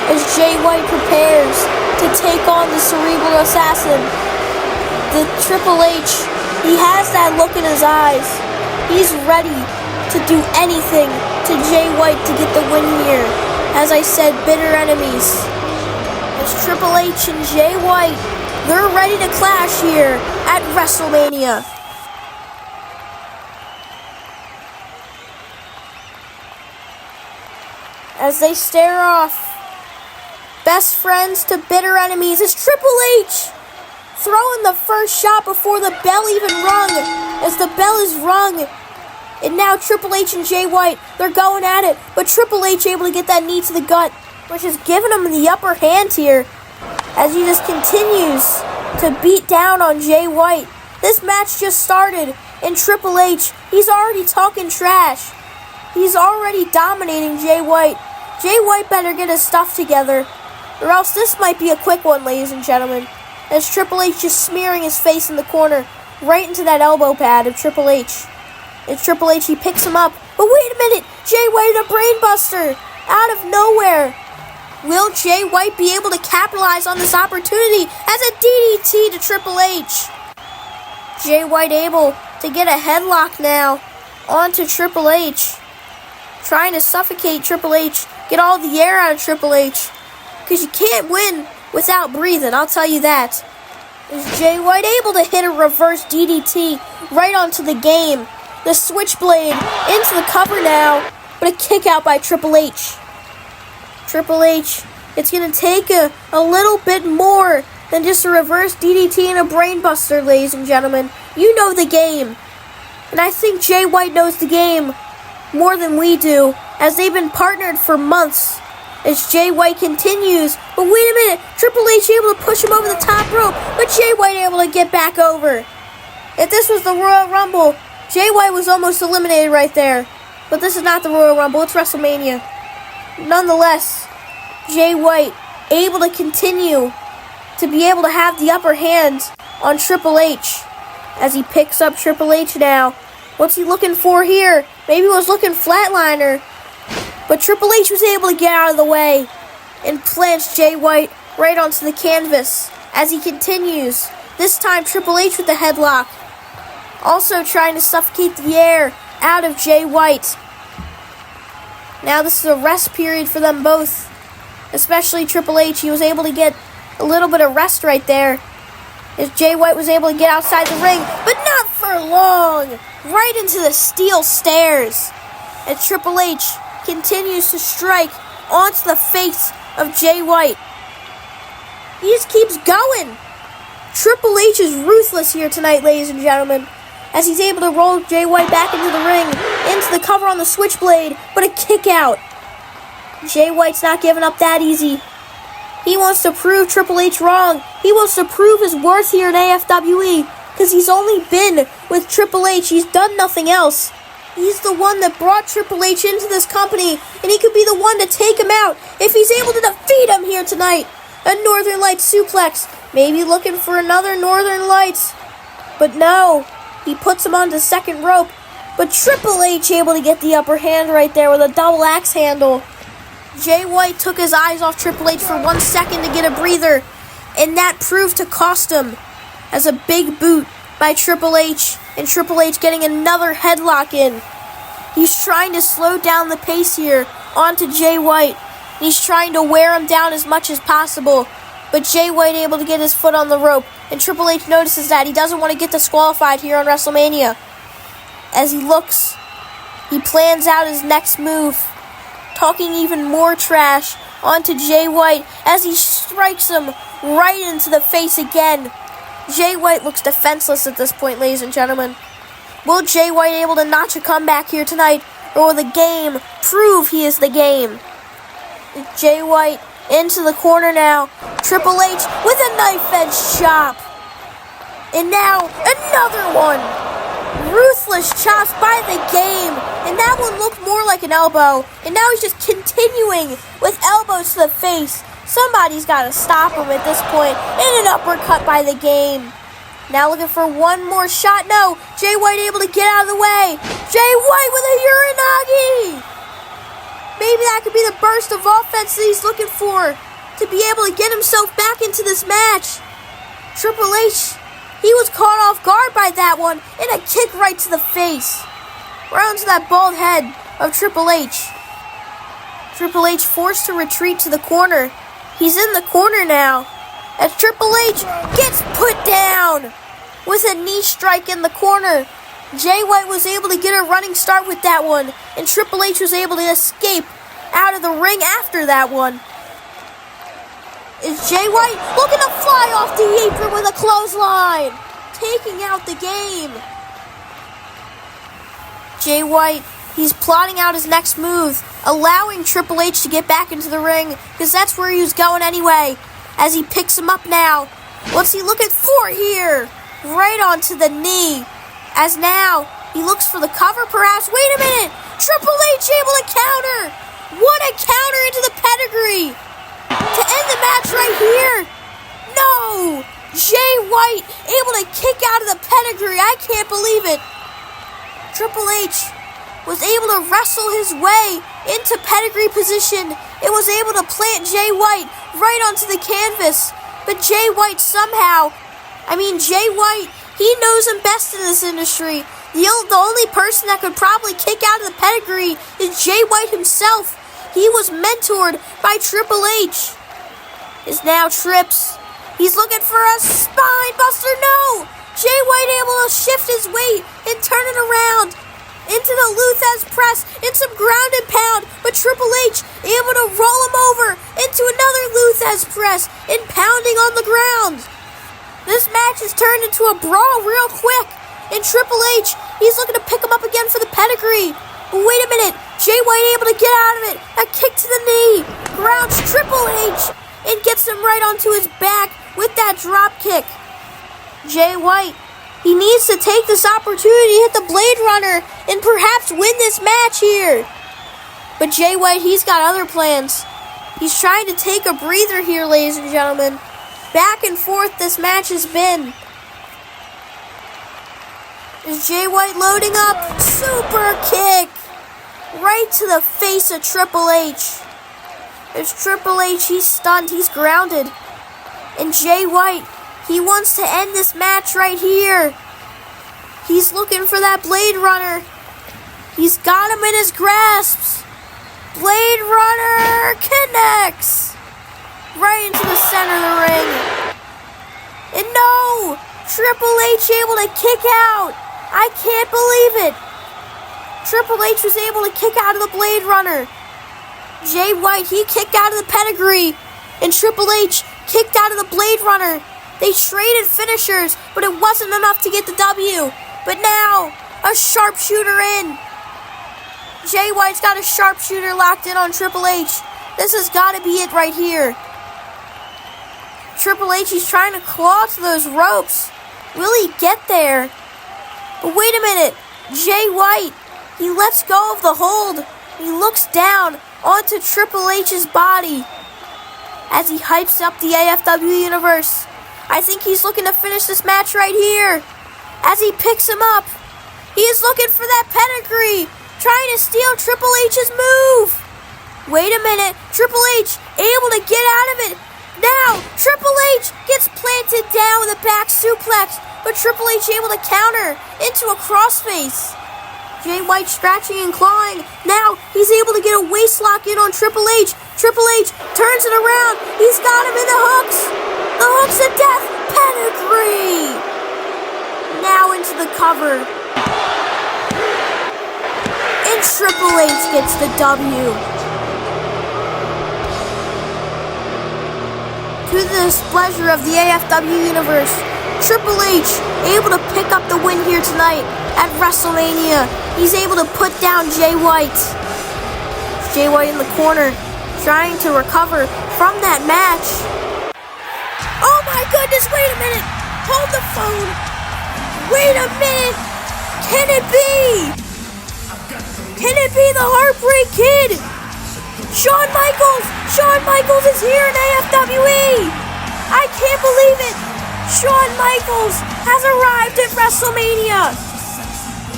as Jay White prepares to take on the Cerebral Assassin. The Triple H, he has that look in his eyes. He's ready to do anything to Jay White to get the win here. As I said, bitter enemies. As Triple H and Jay White, they're ready to clash here at WrestleMania. As they stare off, best friends to bitter enemies, is Triple H throwing the first shot before the bell even rung. As the bell is rung, and now Triple H and Jay White, they're going at it. But Triple H able to get that knee to the gut, which is giving him the upper hand here. As he just continues to beat down on Jay White. This match just started, and Triple H, he's already talking trash. He's already dominating Jay White. Jay White better get his stuff together, or else this might be a quick one, ladies and gentlemen. As Triple H just smearing his face in the corner, right into that elbow pad of Triple H. It's Triple H, he picks him up. But wait a minute, Jay White, a brainbuster out of nowhere. Will Jay White be able to capitalize on this opportunity as a DDT to Triple H? Jay White able to get a headlock now onto Triple H. Trying to suffocate Triple H, get all the air out of Triple H. Because you can't win without breathing, I'll tell you that. Is Jay White able to hit a reverse DDT right onto the game? The switchblade into the cover now, but a kick out by Triple H. Triple H, it's going to take a little bit more than just a reverse DDT and a brainbuster, ladies and gentlemen. You know the game. And I think Jay White knows the game more than we do, as they've been partnered for months. As Jay White continues, but wait a minute, Triple H able to push him over the top rope, but Jay White able to get back over. If this was the Royal Rumble, Jay White was almost eliminated right there. But this is not the Royal Rumble, it's WrestleMania. Nonetheless, Jay White able to continue to be able to have the upper hand on Triple H. As he picks up Triple H now. What's he looking for here? Maybe he was looking flatliner. But Triple H was able to get out of the way and plants Jay White right onto the canvas as he continues. This time Triple H with the headlock. Also trying to suffocate the air out of Jay White. Now this is a rest period for them both. Especially Triple H. He was able to get a little bit of rest right there. As Jay White was able to get outside the ring. But not for long. Right into the steel stairs. As Triple H continues to strike onto the face of Jay White. He just keeps going. Triple H is ruthless here tonight, ladies and gentlemen, as he's able to roll Jay White back into the ring, into the cover on the switchblade, but a kick out. Jay White's not giving up that easy. He wants to prove Triple H wrong. He wants to prove his worth here in AFWE, because he's only been with Triple H. He's done nothing else. He's the one that brought Triple H into this company, and he could be the one to take him out if he's able to defeat him here tonight. A Northern Lights suplex. Maybe looking for another Northern Lights. But no, he puts him on the second rope. But Triple H able to get the upper hand right there with a double axe handle. Jay White took his eyes off Triple H for 1 second to get a breather, and that proved to cost him. as a big boot by Triple H, and Triple H getting another headlock in. He's trying to slow down the pace here onto Jay White. He's trying to wear him down as much as possible, but Jay White able to get his foot on the rope, and Triple H notices that he doesn't want to get disqualified here on WrestleMania. As he looks, he plans out his next move, talking even more trash onto Jay White as he strikes him right into the face again. Jay White looks defenseless at this point, ladies and gentlemen. Will Jay White able to notch a comeback here tonight, or will the game prove he is the game? Jay White into the corner now. Triple H with a knife-edge chop. And now another one. Ruthless chops by the game. And that one looked more like an elbow. And now he's just continuing with elbows to the face. Somebody's got to stop him at this point. And an uppercut by the game. Now looking for one more shot. No. Jay White able to get out of the way. Jay White with a Uranagi. Maybe that could be the burst of offense that he's looking for to be able to get himself back into this match. Triple H, he was caught off guard by that one, and a kick right to the face. Right onto that bald head of Triple H. Triple H forced to retreat to the corner. He's in the corner now, as Triple H gets put down with a knee strike in the corner. Jay White was able to get a running start with that one, and Triple H was able to escape out of the ring after that one. Is Jay White looking to fly off the apron with a clothesline, taking out the game. Jay White, he's plotting out his next move, allowing Triple H to get back into the ring, because that's where he was going anyway, as he picks him up now. What's he looking for here? Right onto the knee. As now, he looks for the cover perhaps. Wait a minute! Triple H able to counter! What a counter into the pedigree! To end the match right here! No! Jay White able to kick out of the pedigree. I can't believe it. Triple H was able to wrestle his way into pedigree position. It was able to plant Jay White right onto the canvas. But Jay White Jay White, he knows him best in this industry. The only person that could probably kick out of the pedigree is Jay White himself. He was mentored by Triple H. Is now trips. He's looking for a spine buster. No! Jay White able to shift his weight and turn it around into the Luthez press and some ground and pound. But Triple H able to roll him over into another Luthez press and pounding on the ground. This match has turned into a brawl real quick. And Triple H, he's looking to pick him up again for the pedigree. But wait a minute. Jay White able to get out of it. A kick to the knee. Grounds Triple H and gets him right onto his back with that drop kick. Jay White, he needs to take this opportunity to hit the Blade Runner and perhaps win this match here. But Jay White, he's got other plans. He's trying to take a breather here, ladies and gentlemen. Back and forth this match has been. Is Jay White loading up? Super kick! Right to the face of Triple H. There's Triple H, he's stunned, he's grounded. And Jay White, he wants to end this match right here. He's looking for that Blade Runner. He's got him in his grasps. Blade Runner connects. Right into the center of the ring. And no! Triple H able to kick out. I can't believe it. Triple H was able to kick out of the Blade Runner. Jay White, he kicked out of the pedigree. And Triple H kicked out of the Blade Runner. They traded finishers, but it wasn't enough to get the W. But now, a sharpshooter in. Jay White's got a sharpshooter locked in on Triple H. This has got to be it right here. Triple H, he's trying to claw to those ropes. Will he get there? But wait a minute. Jay White, he lets go of the hold. He looks down onto Triple H's body as he hypes up the AFWE universe. I think he's looking to finish this match right here. As he picks him up, he is looking for that pedigree, trying to steal Triple H's move. Wait a minute. Triple H able to get out of it. Now, Triple H gets planted down with a back suplex, but Triple H able to counter into a crossface. Jay White scratching and clawing. Now, he's able to get a waist lock in on Triple H. Triple H turns it around. He's got him in the hooks. The hooks of death. Pedigree. Now into the cover. And Triple H gets the W. To the displeasure of the AFW Universe, Triple H able to pick up the win here tonight at WrestleMania. He's able to put down Jay White. Jay White in the corner, trying to recover from that match. Oh my goodness, wait a minute. Hold the phone. Wait a minute. Can it be? Can it be the Heartbreak Kid? Shawn Michaels! Shawn Michaels is here in AFWE! I can't believe it! Shawn Michaels has arrived at WrestleMania!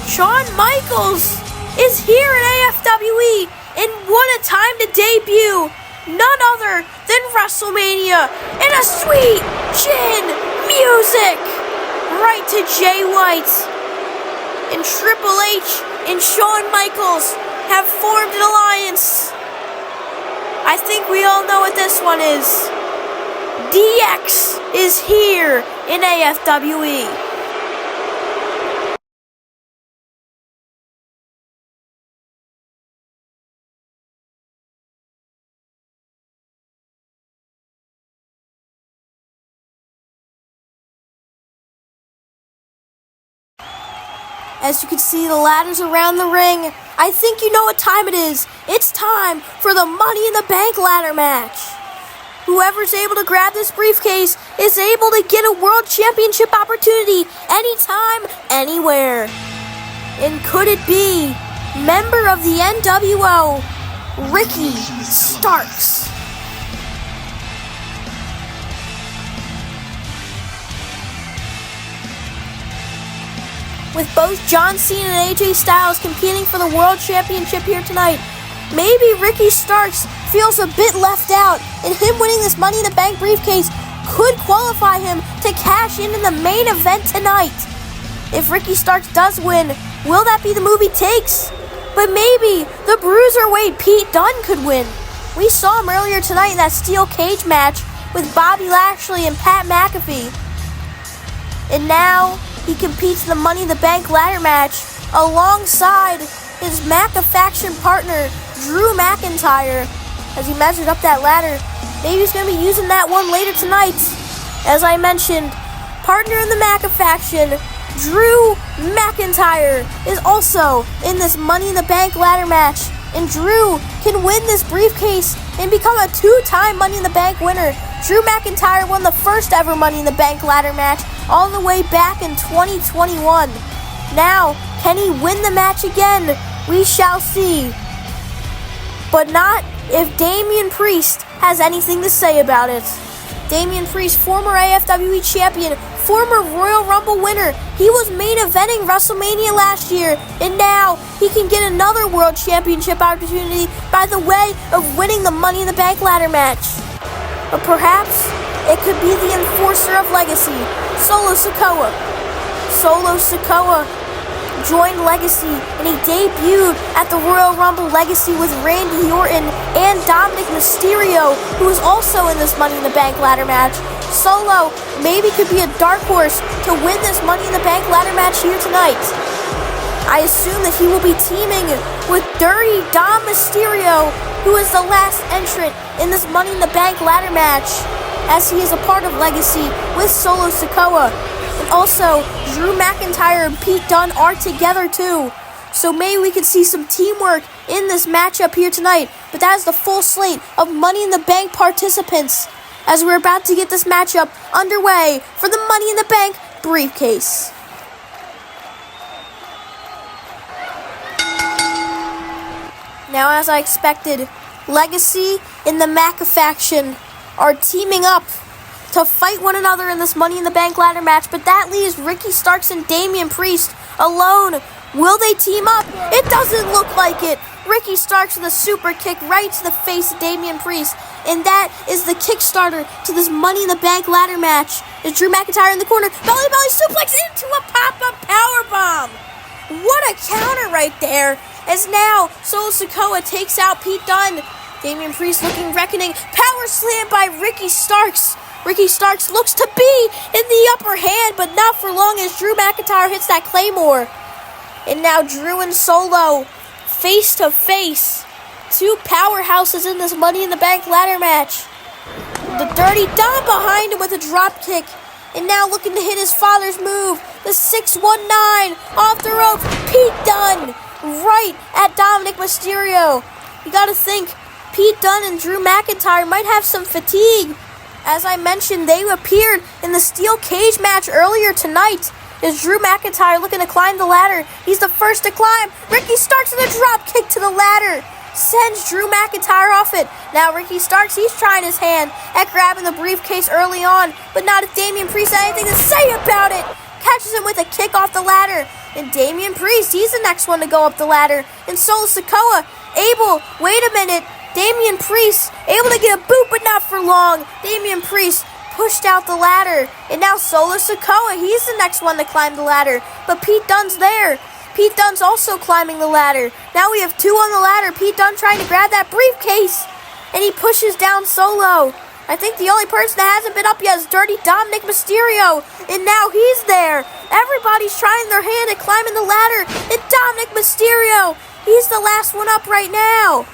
Shawn Michaels is here in AFWE, and what a time to debut! None other than WrestleMania, and a sweet chin music! Right to Jay White. And Triple H and Shawn Michaels have formed an alliance. I think we all know what this one is. DX is here in AFWE. As you can see the ladders around the ring, I think you know what time it is. It's time for the Money in the Bank ladder match. Whoever's able to grab this briefcase is able to get a World Championship opportunity anytime, anywhere. And could it be member of the NWO, Ricky Starks? With both John Cena and AJ Styles competing for the World Championship here tonight, maybe Ricky Starks feels a bit left out, and him winning this Money in the Bank briefcase could qualify him to cash in the main event tonight. If Ricky Starks does win, will that be the move he takes? But maybe the Bruiserweight Pete Dunne could win. We saw him earlier tonight in that steel cage match with Bobby Lashley and Pat McAfee. And now he competes in the Money in the Bank ladder match alongside his Faction partner, Drew McIntyre. As he measured up that ladder, maybe he's going to be using that one later tonight. As I mentioned, partner in the Faction, Drew McIntyre, is also in this Money in the Bank ladder match. And Drew can win this briefcase and become a two-time Money in the Bank winner. Drew McIntyre won the first ever Money in the Bank ladder match all the way back in 2021. Now, can he win the match again? We shall see. But not if Damian Priest has anything to say about it. Damian Priest, former AFWE champion, former Royal Rumble winner. He was main eventing WrestleMania last year, and now he can get another World Championship opportunity by the way of winning the Money in the Bank ladder match. But perhaps it could be the enforcer of legacy, Solo Sikoa. Solo Sikoa joined Legacy, and he debuted at the Royal Rumble Legacy with Randy Orton and Dominic Mysterio, who was also in this Money in the Bank ladder match. Solo maybe could be a dark horse to win this Money in the Bank ladder match here tonight. I assume that he will be teaming with Dirty Dom Mysterio, who is the last entrant in this Money in the Bank ladder match, as he is a part of Legacy with Solo Sikoa. And also, Drew McIntyre and Pete Dunne are together too. So maybe we could see some teamwork in this matchup here tonight. But that is the full slate of Money in the Bank participants, as we're about to get this matchup underway for the Money in the Bank briefcase. Now, as I expected, Legacy and the Faction are teaming up to fight one another in this Money in the Bank ladder match, but that leaves Ricky Starks and Damian Priest alone. Will they team up? It doesn't look like it. Ricky Starks with a super kick right to the face of Damian Priest. And that is the Kickstarter to this Money in the Bank ladder match. There's Drew McIntyre in the corner. Belly suplex into a pop-up powerbomb. What a counter right there. As now, Solo Sikoa takes out Pete Dunne. Damian Priest looking reckoning. Power slam by Ricky Starks. Ricky Starks looks to be in the upper hand, but not for long as Drew McIntyre hits that Claymore. And now Drew and Solo face to face. Two powerhouses in this Money in the Bank ladder match. The Dirty Dom behind him with a drop kick. And now looking to hit his father's move. The 619 off the ropes. Pete Dunne right at Dominic Mysterio. You gotta think, Pete Dunne and Drew McIntyre might have some fatigue. As I mentioned, they appeared in the steel cage match earlier tonight. Is Drew McIntyre looking to climb the ladder? He's the first to climb. Ricky Starks with a drop kick to the ladder. Sends Drew McIntyre off it. Now Ricky Starks, he's trying his hand at grabbing the briefcase early on, but not if Damian Priest had anything to say about it. Catches him with a kick off the ladder. And Damian Priest, he's the next one to go up the ladder. And Solo Sikoa, wait a minute. Damian Priest, able to get a boot, but not for long. Damian Priest pushed out the ladder. And now Solo Sikoa, he's the next one to climb the ladder. But Pete Dunne's there. Pete Dunne's also climbing the ladder. Now we have two on the ladder. Pete Dunne trying to grab that briefcase. And he pushes down Solo. I think the only person that hasn't been up yet is Dirty Dominic Mysterio. And now he's there. Everybody's trying their hand at climbing the ladder. And Dominic Mysterio, he's the last one up right now.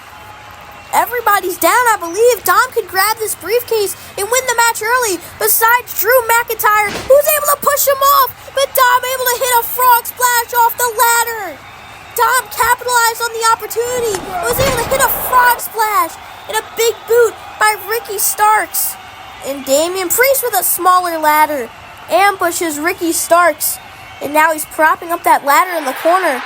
Everybody's down, I believe. Dom could grab this briefcase and win the match early, besides Drew McIntyre, who's able to push him off, but Dom able to hit a frog splash off the ladder. Dom capitalized on the opportunity and was able to hit a frog splash and a big boot by Ricky Starks. And Damian Priest with a smaller ladder ambushes Ricky Starks, and now he's propping up that ladder in the corner.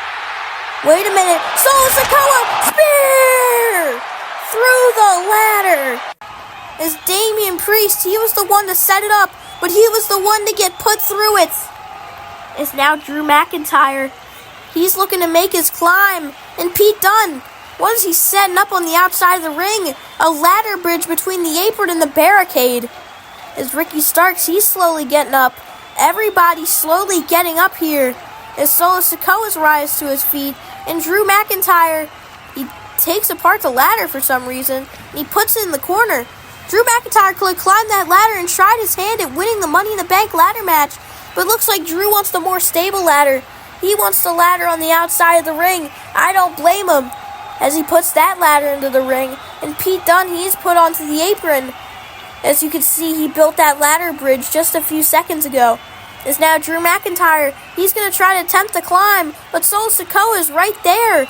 Wait a minute, Solo Sikoa, spear! Through the ladder. As Damian Priest, he was the one to set it up, but he was the one to get put through it. As now Drew McIntyre, he's looking to make his climb. And Pete Dunne, what is he setting up on the outside of the ring? A ladder bridge between the apron and the barricade. As Ricky Starks, he's slowly getting up. Everybody's slowly getting up here. As Solo Sikoa's rise to his feet, and Drew McIntyre, he takes apart the ladder for some reason, and he puts it in the corner. Drew McIntyre could climb that ladder and tried his hand at winning the Money in the Bank ladder match, but it looks like Drew wants the more stable ladder. He wants the ladder on the outside of the ring. I don't blame him, as he puts that ladder into the ring, and Pete Dunne, he's put onto the apron. As you can see, he built that ladder bridge just a few seconds ago. As now Drew McIntyre, he's going to try to attempt to climb, but Solo Sikoa is right there.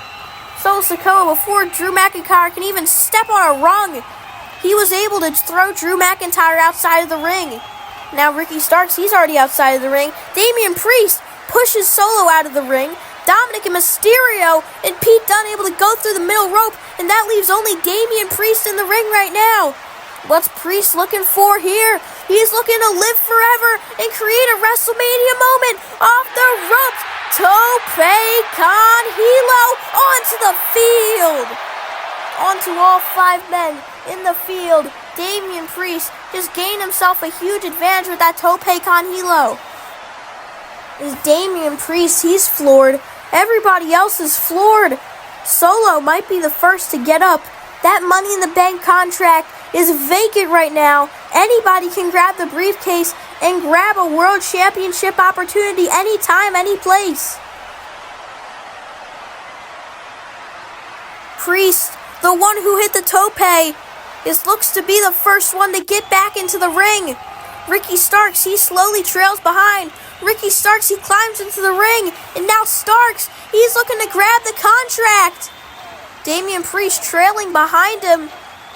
Solo Sikoa, before Drew McIntyre can even step on a rung, he was able to throw Drew McIntyre outside of the ring. Now Ricky Starks, he's already outside of the ring. Damian Priest pushes Solo out of the ring. Dominic and Mysterio and Pete Dunne able to go through the middle rope, and that leaves only Damian Priest in the ring right now. What's Priest looking for here? He's looking to live forever and create a WrestleMania moment off the ropes. Tope con Hilo onto the field. Onto all five men in the field. Damian Priest just gained himself a huge advantage with that Tope con Hilo. As Damian Priest, he's floored. Everybody else is floored. Solo might be the first to get up. That Money in the Bank contract is vacant right now. Anybody can grab the briefcase and grab a world championship opportunity anytime, any place. Priest, the one who hit the tope, looks to be the first one to get back into the ring. Ricky Starks, he slowly trails behind. Ricky Starks, he climbs into the ring, and now Starks, he's looking to grab the contract. Damian Priest trailing behind him.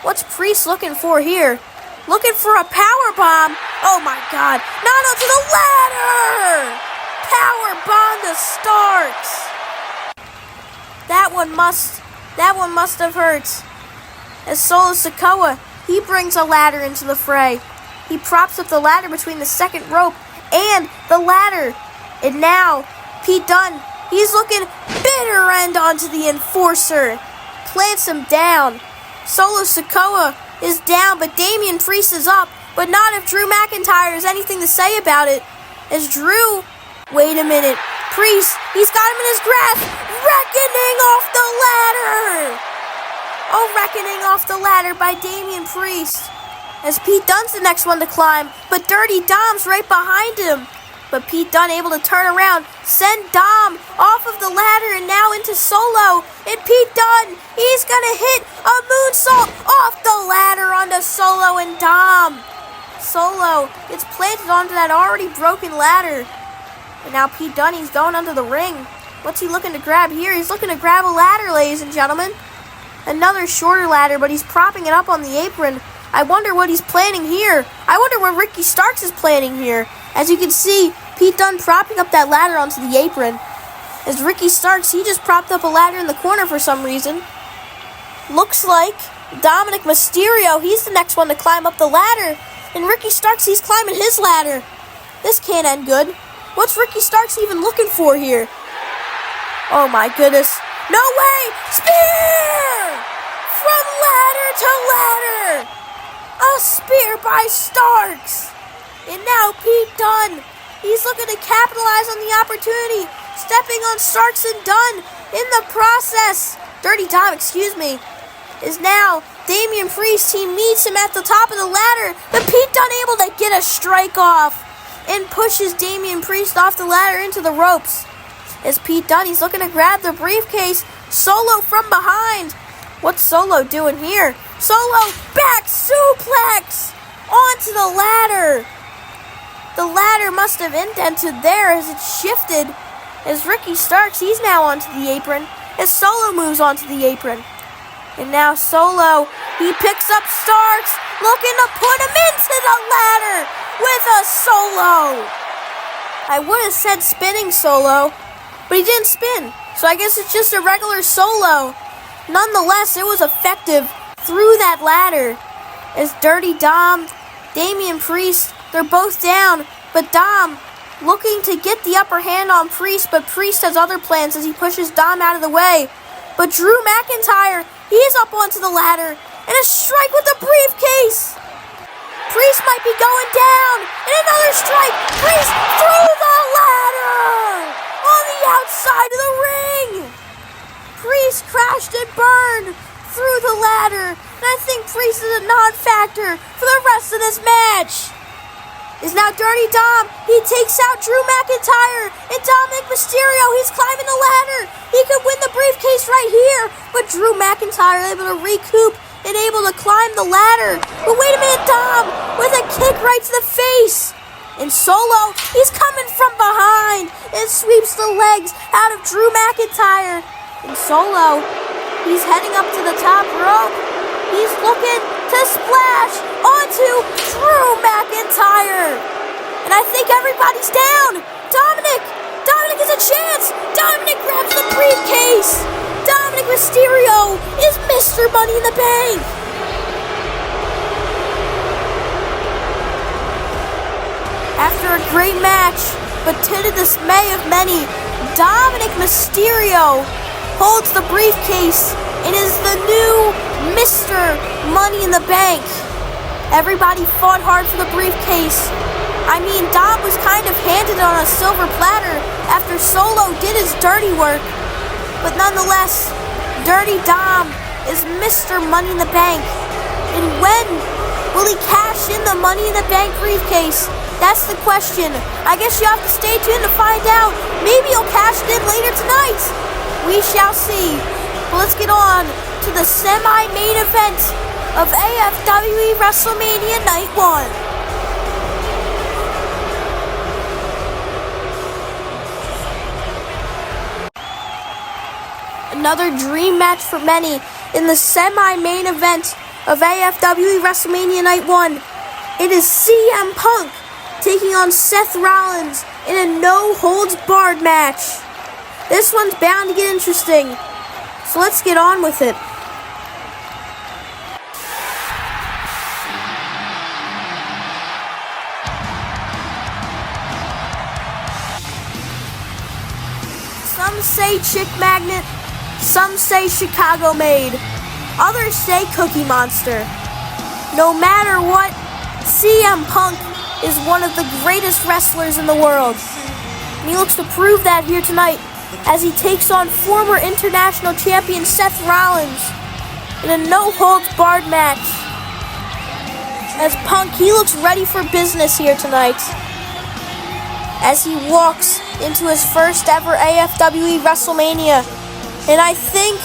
What's Priest looking for here? Looking for a power bomb. Oh my God! Not onto the ladder. Power bomb to Starks. That one must have hurt. As Solo Sikoa, he brings a ladder into the fray. He props up the ladder between the second rope and the ladder. And now, Pete Dunne, he's looking bitter end onto the Enforcer. plants him down. Solo Sikoa is down, but Damian Priest is up. But not if Drew McIntyre has anything to say about it. As Drew, wait a minute, Priest, he's got him in his grasp. Reckoning off the ladder. Oh, reckoning off the ladder by Damian Priest. As Pete Dunne's the next one to climb, but Dirty Dom's right behind him. But Pete Dunne able to turn around, send Dom off of the ladder and now into Solo. And Pete Dunne, he's gonna hit a moonsault off the ladder onto Solo and Dom. Solo gets planted onto that already broken ladder. And now Pete Dunne, he's going under the ring. What's he looking to grab here? He's looking to grab a ladder, ladies and gentlemen. Another shorter ladder, but he's propping it up on the apron. I wonder what he's planning here. I wonder what Ricky Starks is planning here. As you can see, Pete Dunne propping up that ladder onto the apron. As Ricky Starks, he just propped up a ladder in the corner for some reason. Looks like Dominic Mysterio, he's the next one to climb up the ladder. And Ricky Starks, he's climbing his ladder. This can't end good. What's Ricky Starks even looking for here? Oh my goodness. No way! Spear! From ladder to ladder! A spear by Starks! And now Pete Dunne, he's looking to capitalize on the opportunity. Stepping on Starks and Dunne in the process. Dirty Dom, is now Damian Priest. He meets him at the top of the ladder. But Pete Dunne able to get a strike off and pushes Damian Priest off the ladder into the ropes. As Pete Dunne, he's looking to grab the briefcase. Solo from behind. What's Solo doing here? Solo back suplex onto the ladder. The ladder must have indented there as it shifted. As Ricky Starks, he's now onto the apron. As Solo moves onto the apron. And now Solo, he picks up Starks, looking to put him into the ladder with a Solo. I would have said spinning Solo, but he didn't spin. So I guess it's just a regular Solo. Nonetheless, it was effective through that ladder. As Dirty Dom, Damian Priest, they're both down. But Dom looking to get the upper hand on Priest, but Priest has other plans as he pushes Dom out of the way. But Drew McIntyre, he's up onto the ladder, and a strike with the briefcase. Priest might be going down, and another strike. Priest through the ladder on the outside of the ring. Priest crashed and burned through the ladder, and I think Priest is a non-factor for the rest of this match. Is now Dirty Dom. He takes out Drew McIntyre. And Dominic Mysterio, he's climbing the ladder. He could win the briefcase right here. But Drew McIntyre able to recoup and able to climb the ladder. But wait a minute, Dom, with a kick right to the face. And Solo, he's coming from behind and sweeps the legs out of Drew McIntyre. And Solo, he's heading up to the top rope. He's looking to splash onto Drew McIntyre. And I think everybody's down. Dominic has a chance. Dominic grabs the briefcase. Dominic Mysterio is Mr. Money in the Bank. After a great match, but to the dismay of many, Dominic Mysterio holds the briefcase and is the new Mr. Money in the Bank. Everybody fought hard for the briefcase. I mean, Dom was kind of handed on a silver platter after Solo did his dirty work. But nonetheless, Dirty Dom is Mr. Money in the Bank. And when will he cash in the Money in the Bank briefcase? That's the question. I guess you have to stay tuned to find out. Maybe he'll cash it in later tonight. We shall see. But let's get on to the semi-main event of AFWE WrestleMania Night 1. Another dream match for many in the semi-main event of AFWE WrestleMania Night 1. It is CM Punk taking on Seth Rollins in a no-holds-barred match. This one's bound to get interesting, so let's get on with it. Some say Chick Magnet, some say Chicago made. Others say Cookie Monster. No matter what, CM Punk is one of the greatest wrestlers in the world. And he looks to prove that here tonight as he takes on former international champion Seth Rollins in a no-holds-barred match. As Punk, he looks ready for business here tonight as he walks into his first ever AFWE WrestleMania. And I think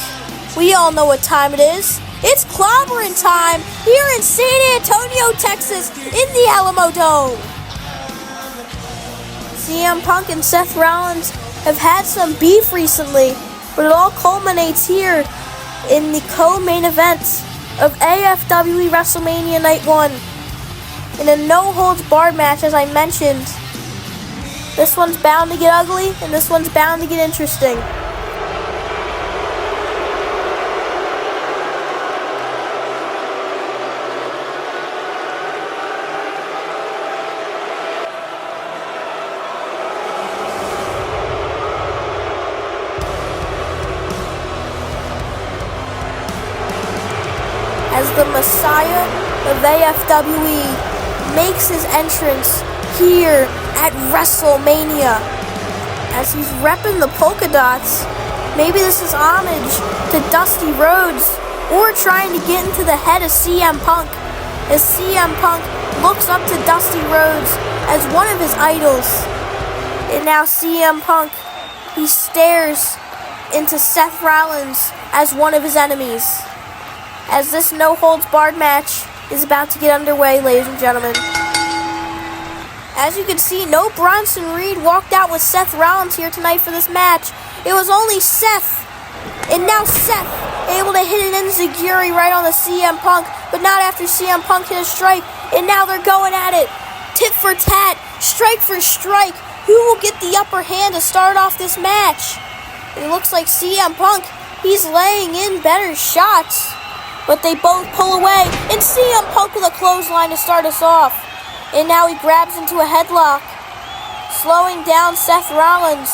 we all know what time it is. It's clobbering time here in San Antonio, Texas, in the Alamo Dome. CM Punk and Seth Rollins have had some beef recently, but it all culminates here in the co-main event of AFWE WrestleMania Night 1 in a no-holds-barred match, as I mentioned. This one's bound to get ugly, and this one's bound to get interesting. As the Messiah of AFWE makes his entrance here at WrestleMania. As he's repping the polka dots, maybe this is homage to Dusty Rhodes, or trying to get into the head of CM Punk, as CM Punk looks up to Dusty Rhodes as one of his idols. And now CM Punk, he stares into Seth Rollins as one of his enemies. As this no-holds-barred match is about to get underway, ladies and gentlemen. As you can see, no Bronson Reed walked out with Seth Rollins here tonight for this match. It was only Seth. And now Seth able to hit an enziguri right on the CM Punk, but not after CM Punk hit a strike. And now they're going at it. Tit for tat, strike for strike. Who will get the upper hand to start off this match? It looks like CM Punk, he's laying in better shots. But they both pull away, and CM Punk with a clothesline to start us off. And now he grabs into a headlock, slowing down Seth Rollins.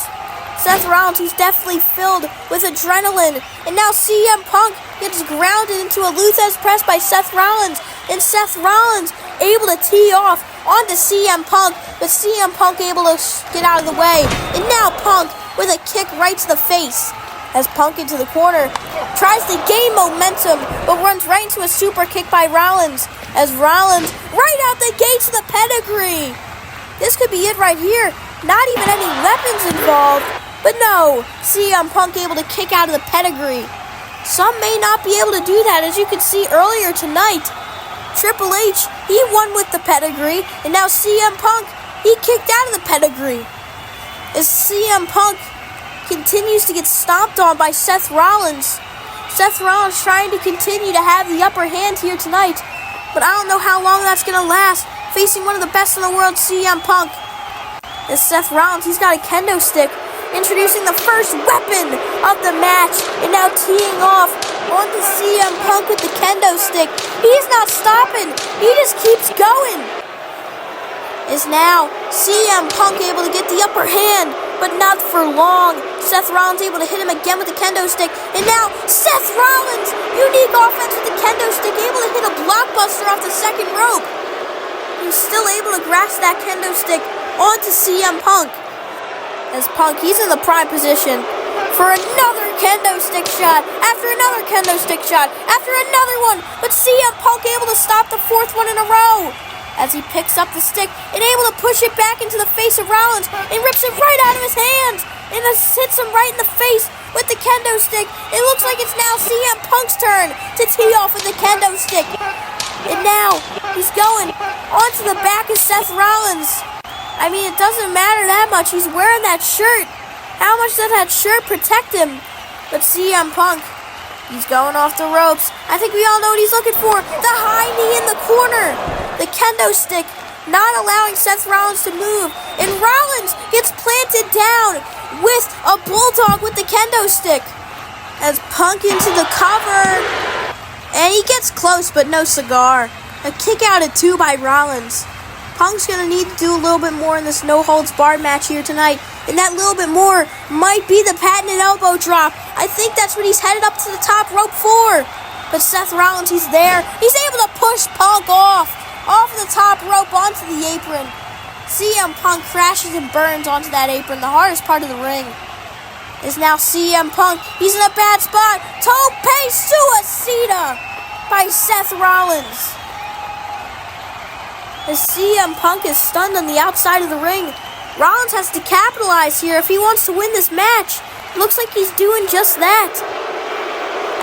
Seth Rollins, he's definitely filled with adrenaline. And now CM Punk gets grounded into a Luthez press by Seth Rollins. And Seth Rollins able to tee off onto CM Punk, but CM Punk able to get out of the way. And now Punk with a kick right to the face. As Punk into the corner tries to gain momentum, but runs right into a super kick by Rollins. As Rollins, right out the gates of the pedigree. This could be it right here. Not even any weapons involved. But no, CM Punk able to kick out of the pedigree. Some may not be able to do that, as you could see earlier tonight. Triple H, he won with the pedigree, and now CM Punk, he kicked out of the pedigree. As CM Punk continues to get stomped on by Seth Rollins. Seth Rollins trying to continue to have the upper hand here tonight, but I don't know how long that's going to last, facing one of the best in the world, CM Punk. As Seth Rollins, he's got a kendo stick, introducing the first weapon of the match, and now teeing off onto CM Punk with the kendo stick. He's not stopping, he just keeps going. Is now CM Punk able to get the upper hand, but not for long. Seth Rollins able to hit him again with the kendo stick, and now Seth Rollins, unique offense with the kendo stick, able to hit a blockbuster off the second rope. He's still able to grasp that kendo stick onto CM Punk. As Punk, he's in the prime position for another kendo stick shot, after another kendo stick shot, after another one, but CM Punk able to stop the fourth one in a row. As he picks up the stick and able to push it back into the face of Rollins and rips it right out of his hands and hits him right in the face with the kendo stick. It looks like it's now CM Punk's turn to tee off with the kendo stick. And now he's going onto the back of Seth Rollins. I mean, it doesn't matter that much. He's wearing that shirt. How much does that shirt protect him? But CM Punk, he's going off the ropes. I think we all know what he's looking for. The high knee in the corner. The kendo stick not allowing Seth Rollins to move. And Rollins gets planted down with a bulldog with the kendo stick. As Punk into the cover. And he gets close, but no cigar. A kick out at 2 by Rollins. Punk's going to need to do a little bit more in this no-holds-barred match here tonight. And that little bit more might be the patented elbow drop. I think that's what he's headed up to the top rope for. but Seth Rollins, he's there. He's able to push Punk off the top rope onto the apron. CM Punk crashes and burns onto that apron, the hardest part of the ring. Is now CM Punk. He's in a bad spot. Tope Suicida by Seth Rollins. As CM Punk is stunned on the outside of the ring, Rollins has to capitalize here if he wants to win this match. Looks like he's doing just that.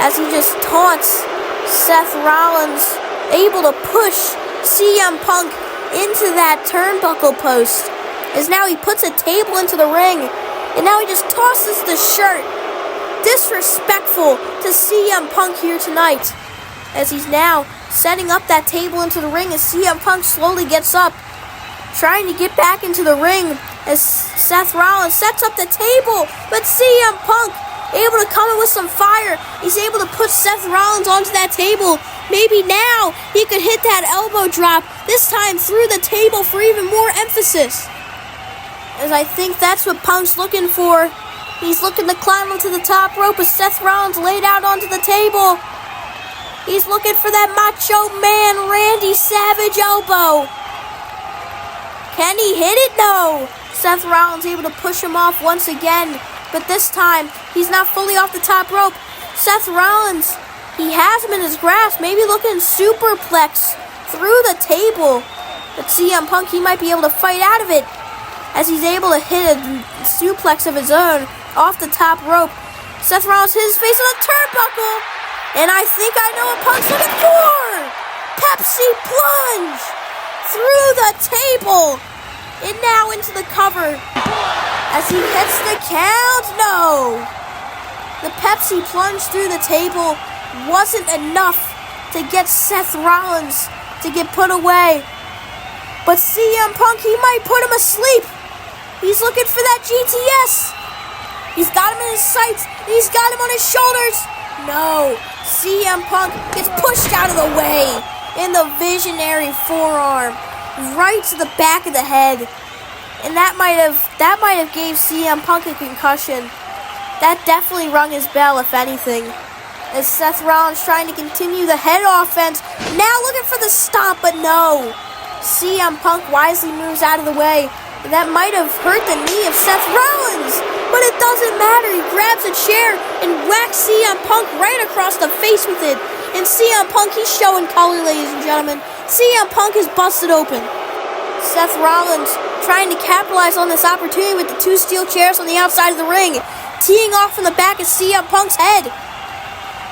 As he just taunts Seth Rollins, able to push CM Punk into that turnbuckle post. As now he puts a table into the ring, and now he just tosses the shirt. Disrespectful to CM Punk here tonight. As he's now setting up that table into the ring as CM Punk slowly gets up, trying to get back into the ring as Seth Rollins sets up the table, but CM Punk able to come in with some fire. He's able to put Seth Rollins onto that table. Maybe now he could hit that elbow drop, this time through the table for even more emphasis. As I think that's what Punk's looking for. He's looking to climb up to the top rope with Seth Rollins laid out onto the table. He's looking for that Macho Man Randy Savage elbow. Can he hit it? No. Seth Rollins able to push him off once again, but this time he's not fully off the top rope. Seth Rollins, he has him in his grasp, maybe looking superplex through the table. But CM Punk, he might be able to fight out of it as he's able to hit a suplex of his own off the top rope. Seth Rollins hit his face on a turnbuckle, and I think I know what Punk's looking for. Pepsi plunge through the table and now into the cover as he hits the count. No, the Pepsi plunge through the table wasn't enough to get Seth Rollins to get put away. But CM Punk, he might put him asleep. He's looking for that GTS. He's got him in his sights. He's got him on his shoulders. No, CM Punk gets pushed out of the way in the visionary forearm, right to the back of the head. And that might have gave CM Punk a concussion. That definitely rung his bell, if anything. As Seth Rollins trying to continue the head offense, now looking for the stomp, but no. CM Punk wisely moves out of the way. That might have hurt the knee of Seth Rollins, but it doesn't matter. He grabs a chair and whacks CM Punk right across the face with it. And CM Punk, he's showing color, ladies and gentlemen. CM Punk is busted open. Seth Rollins trying to capitalize on this opportunity with the two steel chairs on the outside of the ring, teeing off from the back of CM Punk's head.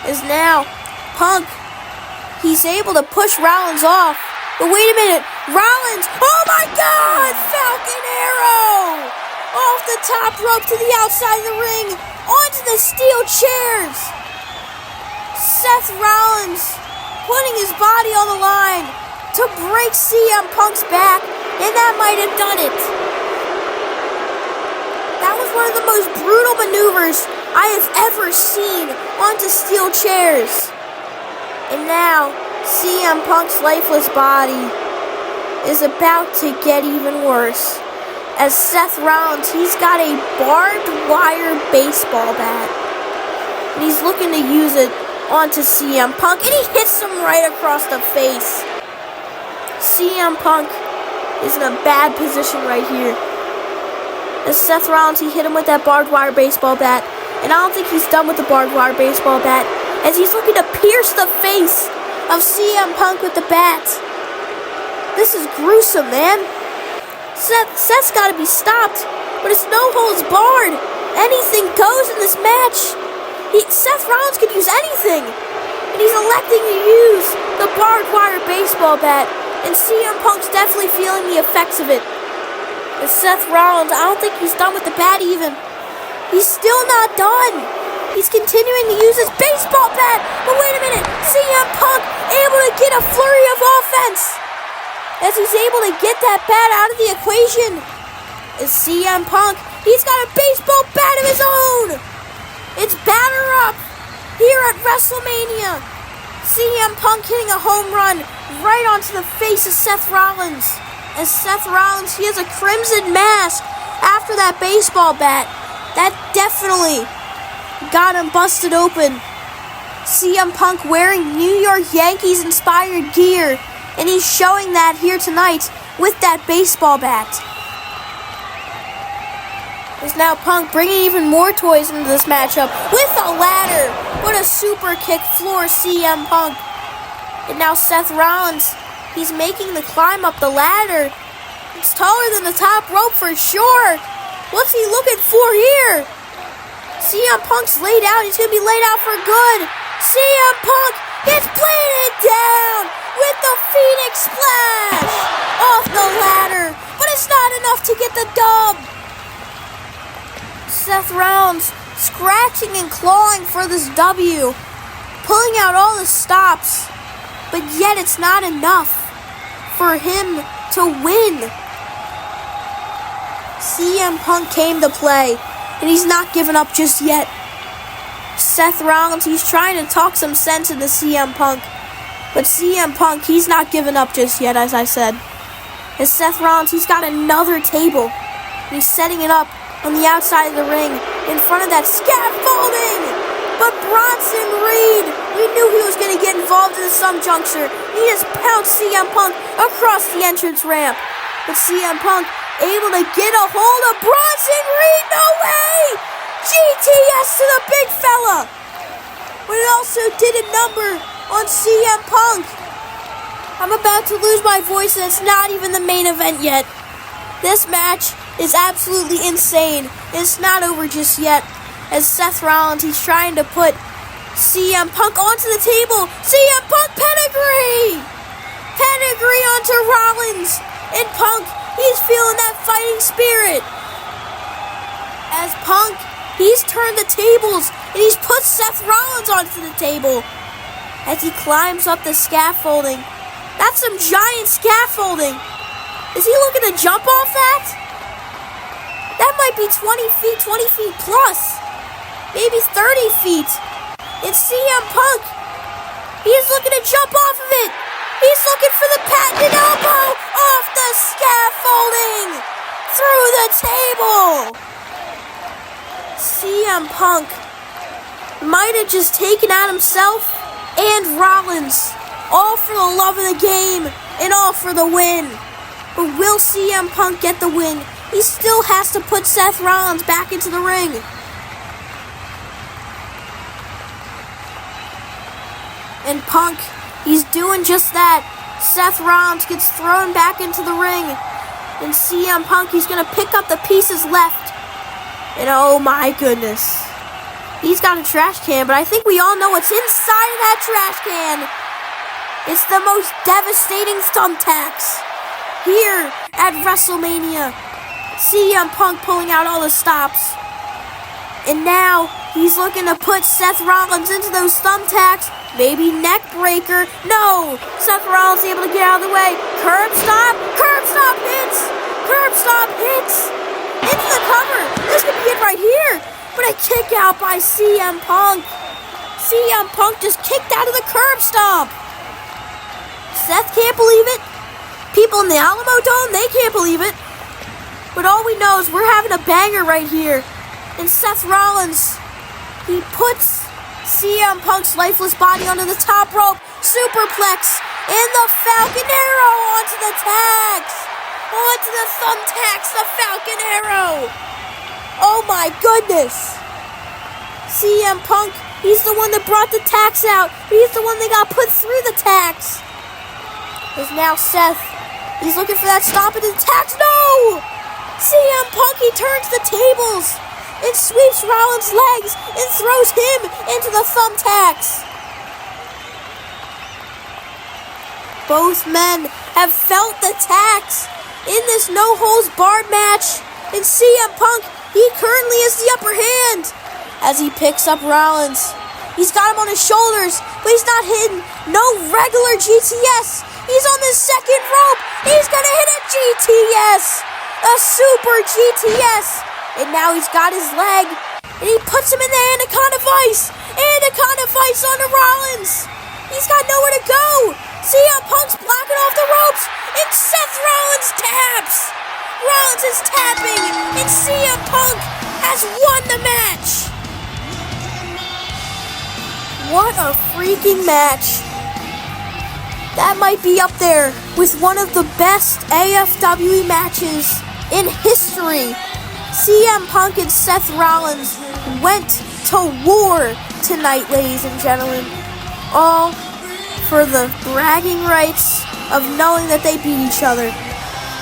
Is now Punk, he's able to push Rollins off. But wait a minute, Rollins, oh my God, Falcon Arrow! Off the top rope to the outside of the ring, onto the steel chairs. Seth Rollins putting his body on the line to break CM Punk's back, and that might have done it. That was one of the most brutal maneuvers I have ever seen onto steel chairs. And now, CM Punk's lifeless body is about to get even worse. As Seth Rollins, he's got a barbed wire baseball bat. And he's looking to use it onto CM Punk, and he hits him right across the face. CM Punk is in a bad position right here. As Seth Rollins, he hit him with that barbed wire baseball bat. And I don't think he's done with the barbed wire baseball bat, as he's looking to pierce the face of CM Punk with the bat. This is gruesome, man. Seth's got to be stopped, but it's no holds barred. Anything goes in this match. Seth Rollins could use anything, and he's electing to use the barbed wire baseball bat, and CM Punk's definitely feeling the effects of it. And Seth Rollins, I don't think he's done with the bat even. He's still not done. He's continuing to use his baseball bat. But wait a minute. CM Punk able to get a flurry of offense. As he's able to get that bat out of the equation. Is CM Punk. He's got a baseball bat of his own. It's batter up here at WrestleMania. CM Punk hitting a home run right onto the face of Seth Rollins. As Seth Rollins, he has a crimson mask after that baseball bat. That definitely got him busted open. CM Punk wearing New York Yankees inspired gear, and he's showing that here tonight with that baseball bat. Is now Punk bringing even more toys into this matchup with a ladder. What a super kick floor CM Punk. And now Seth Rollins, he's making the climb up the ladder. It's taller than the top rope for sure. What's he looking for here? CM Punk's laid out. He's going to be laid out for good. CM Punk gets bladed down with the Phoenix Splash off the ladder. But it's not enough to get the dub. Seth Rollins scratching and clawing for this W, pulling out all the stops, but yet it's not enough for him to win. CM Punk came to play, and he's not giving up just yet. Seth Rollins, he's trying to talk some sense into CM Punk, but CM Punk, he's not giving up just yet, as I said. As Seth Rollins, he's got another table, and he's setting it up on the outside of the ring, in front of that scaffolding. But Bronson Reed, we knew he was going to get involved in some juncture. He just pounced CM Punk across the entrance ramp. But CM Punk able to get a hold of Bronson Reed. No way! GTS to the big fella. But it also did a number on CM Punk. I'm about to lose my voice, and it's not even the main event yet. This match is absolutely insane. It's not over just yet. As Seth Rollins, he's trying to put CM Punk onto the table. CM Punk pedigree! Pedigree onto Rollins. And Punk, he's feeling that fighting spirit. As Punk, he's turned the tables and he's put Seth Rollins onto the table. As he climbs up the scaffolding. That's some giant scaffolding. Is he looking to jump off that? That might be 20 feet plus. Maybe 30 feet. It's CM Punk. He's looking to jump off of it. He's looking for the patented elbow off the scaffolding. Through the table. CM Punk might have just taken out himself and Rollins. All for the love of the game and all for the win. But will CM Punk get the win? He still has to put Seth Rollins back into the ring. And Punk, he's doing just that. Seth Rollins gets thrown back into the ring. And CM Punk, he's going to pick up the pieces left. And oh my goodness. He's got a trash can, but I think we all know what's inside of that trash can. It's the most devastating thumbtacks. Here at WrestleMania, CM Punk pulling out all the stops. And now he's looking to put Seth Rollins into those thumbtacks. Maybe neck breaker. No! Seth Rollins able to get out of the way. Curb stop. Curb stop hits. Curb stop hits. Into the cover. This could be it right here. But a kick out by CM Punk. CM Punk just kicked out of the curb stomp. Seth can't believe it. People in the Alamo Dome, they can't believe it. But all we know is we're having a banger right here. And Seth Rollins, he puts CM Punk's lifeless body onto the top rope. Superplex. And the Falcon Arrow onto the tags. Onto the thumbtacks, the Falcon Arrow. Oh my goodness. CM Punk, he's the one that brought the tacks out. He's the one that got put through the tacks. There's now Seth. He's looking for that stop into the tacks. No! CM Punk, he turns the tables and sweeps Rollins' legs and throws him into the thumbtacks. Both men have felt the tacks in this no-holds-barred match. And CM Punk, he currently has the upper hand as he picks up Rollins. He's got him on his shoulders, but he's not hitting no regular GTS. He's on the second rope. He's going to hit a GTS. A super GTS. And now he's got his leg. And he puts him in the Anaconda Vice. Anaconda Vice onto Rollins. He's got nowhere to go. CM Punk's blocking off the ropes. And Seth Rollins taps. Rollins is tapping. And CM Punk has won the match. What a freaking match. That might be up there with one of the best AFWE matches in history. CM Punk and Seth Rollins went to war tonight, ladies and gentlemen. All for the bragging rights of knowing that they beat each other.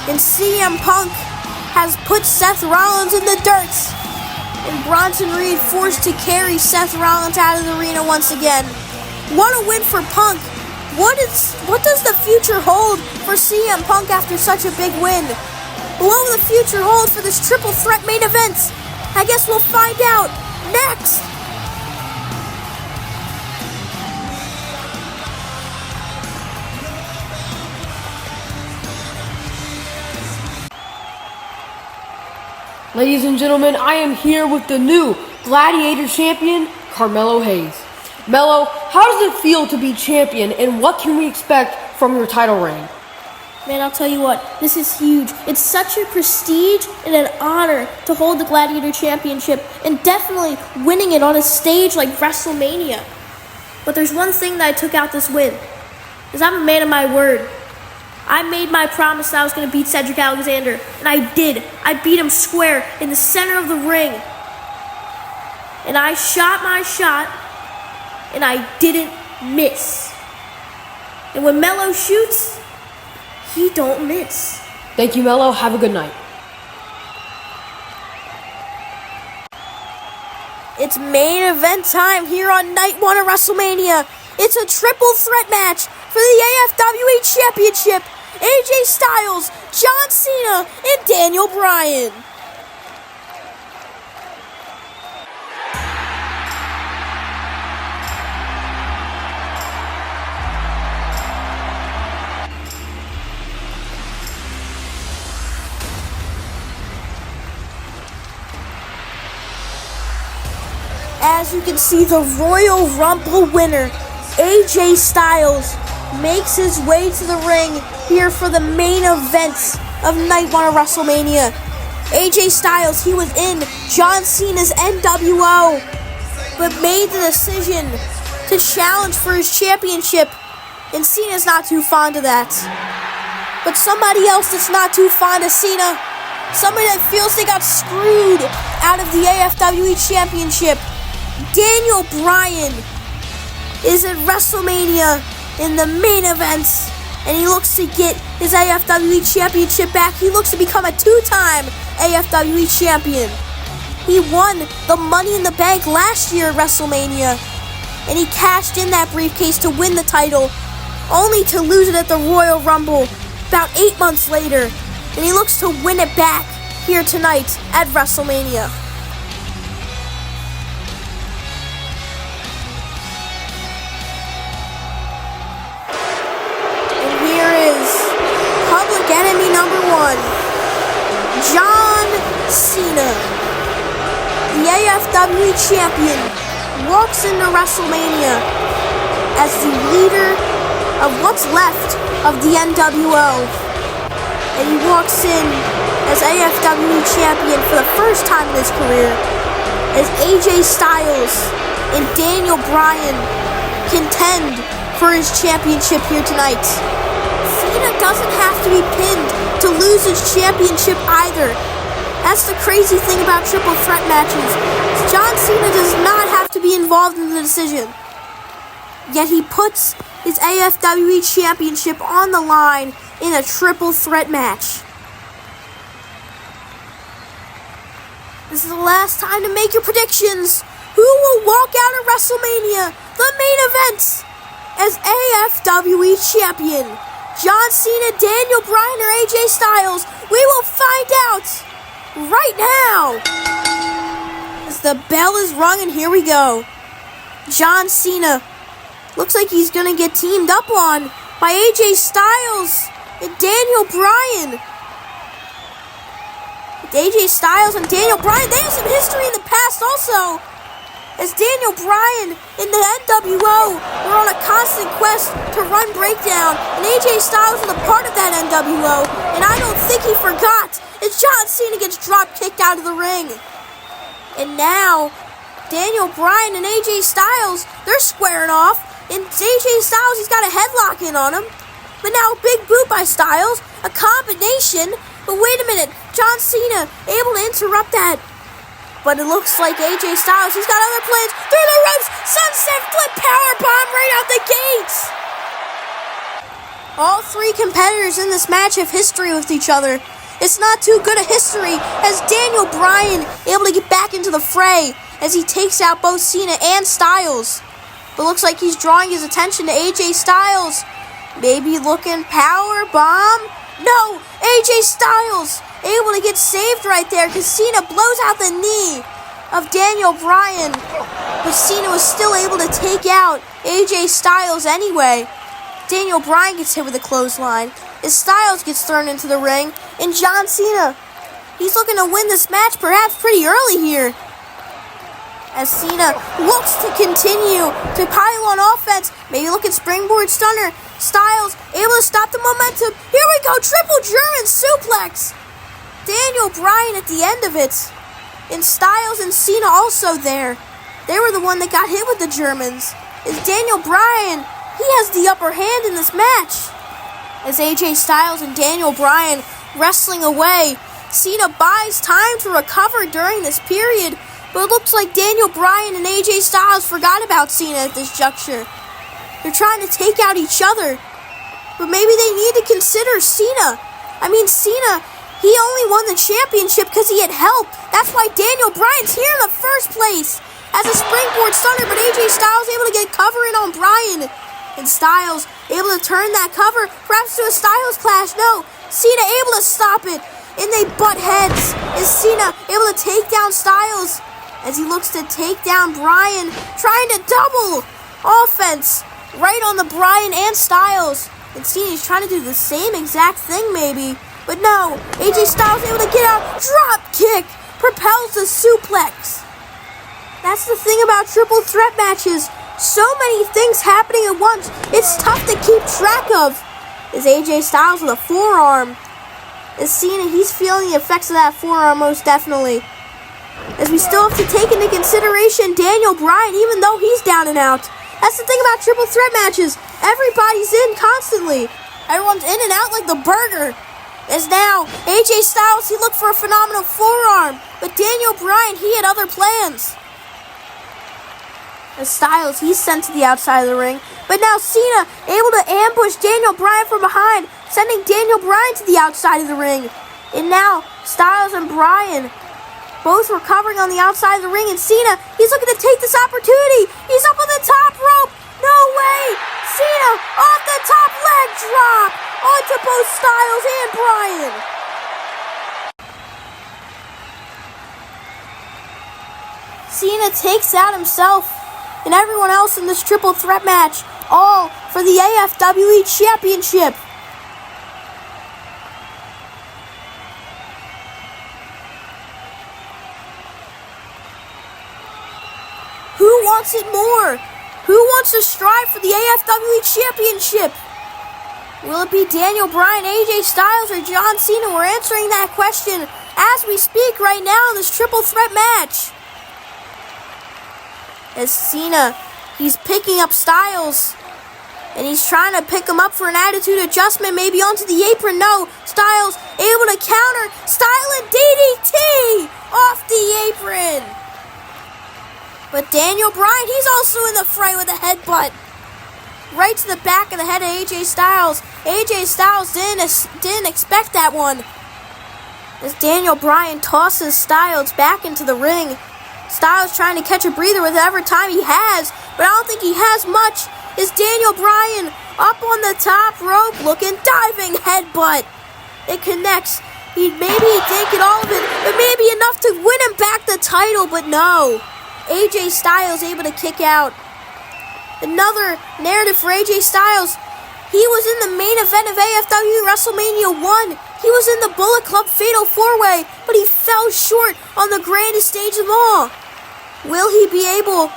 And CM Punk has put Seth Rollins in the dirt. And Bronson Reed forced to carry Seth Rollins out of the arena once again. What a win for Punk. What does the future hold for CM Punk after such a big win? What will the future hold for this triple threat main event? I guess we'll find out next. Ladies and gentlemen, I am here with the new Gladiator Champion, Carmelo Hayes. Melo, how does it feel to be champion, and what can we expect from your title reign? Man, I'll tell you what, this is huge. It's such a prestige and an honor to hold the Gladiator Championship, and definitely winning it on a stage like WrestleMania. But there's one thing that I took out this win, is I'm a man of my word. I made my promise that I was going to beat Cedric Alexander, and I did. I beat him square in the center of the ring. And I shot my shot, and I didn't miss. And when Melo shoots, he don't miss. Thank you, Melo. Have a good night. It's main event time here on night 1 of WrestleMania. It's a triple threat match for the AFWE Championship. AJ Styles, John Cena, and Daniel Bryan. As you can see, the Royal Rumble winner, AJ Styles, makes his way to the ring here for the main event of night 1 of WrestleMania. AJ Styles, he was in John Cena's NWO, but made the decision to challenge for his championship, and Cena's not too fond of that. But somebody else that's not too fond of Cena, somebody that feels they got screwed out of the AFWE Championship, Daniel Bryan, is at WrestleMania in the main event, and he looks to get his AFWE Championship back. He looks to become a 2-time AFWE champion. He won the Money in the Bank last year at WrestleMania, and he cashed in that briefcase to win the title, only to lose it at the Royal Rumble about 8 months later, and he looks to win it back here tonight at WrestleMania. Enemy number 1, John Cena, the AFWE champion, walks into WrestleMania as the leader of what's left of the NWO, and he walks in as AFWE champion for the first time in his career, as AJ Styles and Daniel Bryan contend for his championship here tonight. Cena doesn't have to be pinned to lose his championship either. That's the crazy thing about triple threat matches. John Cena does not have to be involved in the decision. Yet he puts his AFWE championship on the line in a triple threat match. This is the last time to make your predictions. Who will walk out of WrestleMania, the main event, as AFWE champion? John Cena, Daniel Bryan, or AJ Styles? We will find out right now. As the bell is rung, and here we go. John Cena looks like he's going to get teamed up on by AJ Styles and Daniel Bryan. AJ Styles and Daniel Bryan, they have some history in the past also, as Daniel Bryan and the NWO were on a constant quest to run Breakdown, and AJ Styles was a part of that NWO, and I don't think he forgot as John Cena gets drop kicked out of the ring. And now, Daniel Bryan and AJ Styles, they're squaring off. And AJ Styles, he's got a headlock in on him. But now a big boot by Styles, a combination. But wait a minute, John Cena able to interrupt that. But it looks like AJ Styles, he's got other plans. Through the ropes, sunset flip powerbomb right out the gates. All three competitors in this match have history with each other. It's not too good a history as Daniel Bryan able to get back into the fray as he takes out both Cena and Styles. But looks like he's drawing his attention to AJ Styles. Maybe looking power bomb. No, AJ Styles able to get saved right there because Cena blows out the knee of Daniel Bryan. But Cena was still able to take out AJ Styles anyway. Daniel Bryan gets hit with a clothesline. As Styles gets thrown into the ring. And John Cena, he's looking to win this match perhaps pretty early here. As Cena looks to continue to pile on offense. Maybe look at springboard stunner. Styles able to stop the momentum. Here we go, triple German suplex. Daniel Bryan at the end of it. And Styles and Cena also there. They were the one that got hit with the Germans. As Daniel Bryan, he has the upper hand in this match. As AJ Styles and Daniel Bryan wrestling away. Cena buys time to recover during this period. But it looks like Daniel Bryan and AJ Styles forgot about Cena at this juncture. They're trying to take out each other. But maybe they need to consider Cena. I mean, Cena, he only won the championship because he had help. That's why Daniel Bryan's here in the first place. As a springboard stunner, but AJ Styles able to get cover in on Bryan. And Styles able to turn that cover, perhaps to a Styles clash. No, Cena able to stop it. And they butt heads. Is Cena able to take down Styles? As he looks to take down Bryan, trying to double offense right on the Bryan and Styles. And Cena's trying to do the same exact thing maybe. But no, AJ Styles able to get out, drop kick, propels the suplex. That's the thing about triple threat matches. So many things happening at once, it's tough to keep track of. Is AJ Styles with a forearm. Is Cena, he's feeling the effects of that forearm most definitely. As we still have to take into consideration Daniel Bryan, even though he's down and out. That's the thing about triple threat matches. Everybody's in constantly. Everyone's in and out like the burger. As now, AJ Styles, he looked for a phenomenal forearm. But Daniel Bryan, he had other plans. As Styles, he's sent to the outside of the ring. But now Cena able to ambush Daniel Bryan from behind, sending Daniel Bryan to the outside of the ring. And now, Styles and Bryan both recovering on the outside of the ring, and Cena, he's looking to take this opportunity. He's up on the top rope. No way! Cena off the top leg drop onto both Styles and Bryan. Cena takes out himself and everyone else in this triple threat match, all for the AFWE Championship. Who wants it more? Who wants to strive for the AFWE Championship? Will it be Daniel Bryan, AJ Styles, or John Cena? We're answering that question as we speak right now in this triple threat match. As Cena, he's picking up Styles. And he's trying to pick him up for an attitude adjustment, maybe onto the apron. No, Styles able to counter. Styling DDT off the apron. But Daniel Bryan, he's also in the fray with a headbutt. Right to the back of the head of AJ Styles. AJ Styles didn't expect that one. As Daniel Bryan tosses Styles back into the ring. Styles trying to catch a breather with every time he has, but I don't think he has much. Is Daniel Bryan up on the top rope, looking, diving headbutt. It connects. Maybe he didn't get all of it, but maybe enough to win him back the title, but no. AJ Styles able to kick out. Another narrative for AJ Styles. He was in the main event of AFWE WrestleMania 1. He was in the Bullet Club Fatal 4-Way, but he fell short on the grandest stage of them all. Will he be able,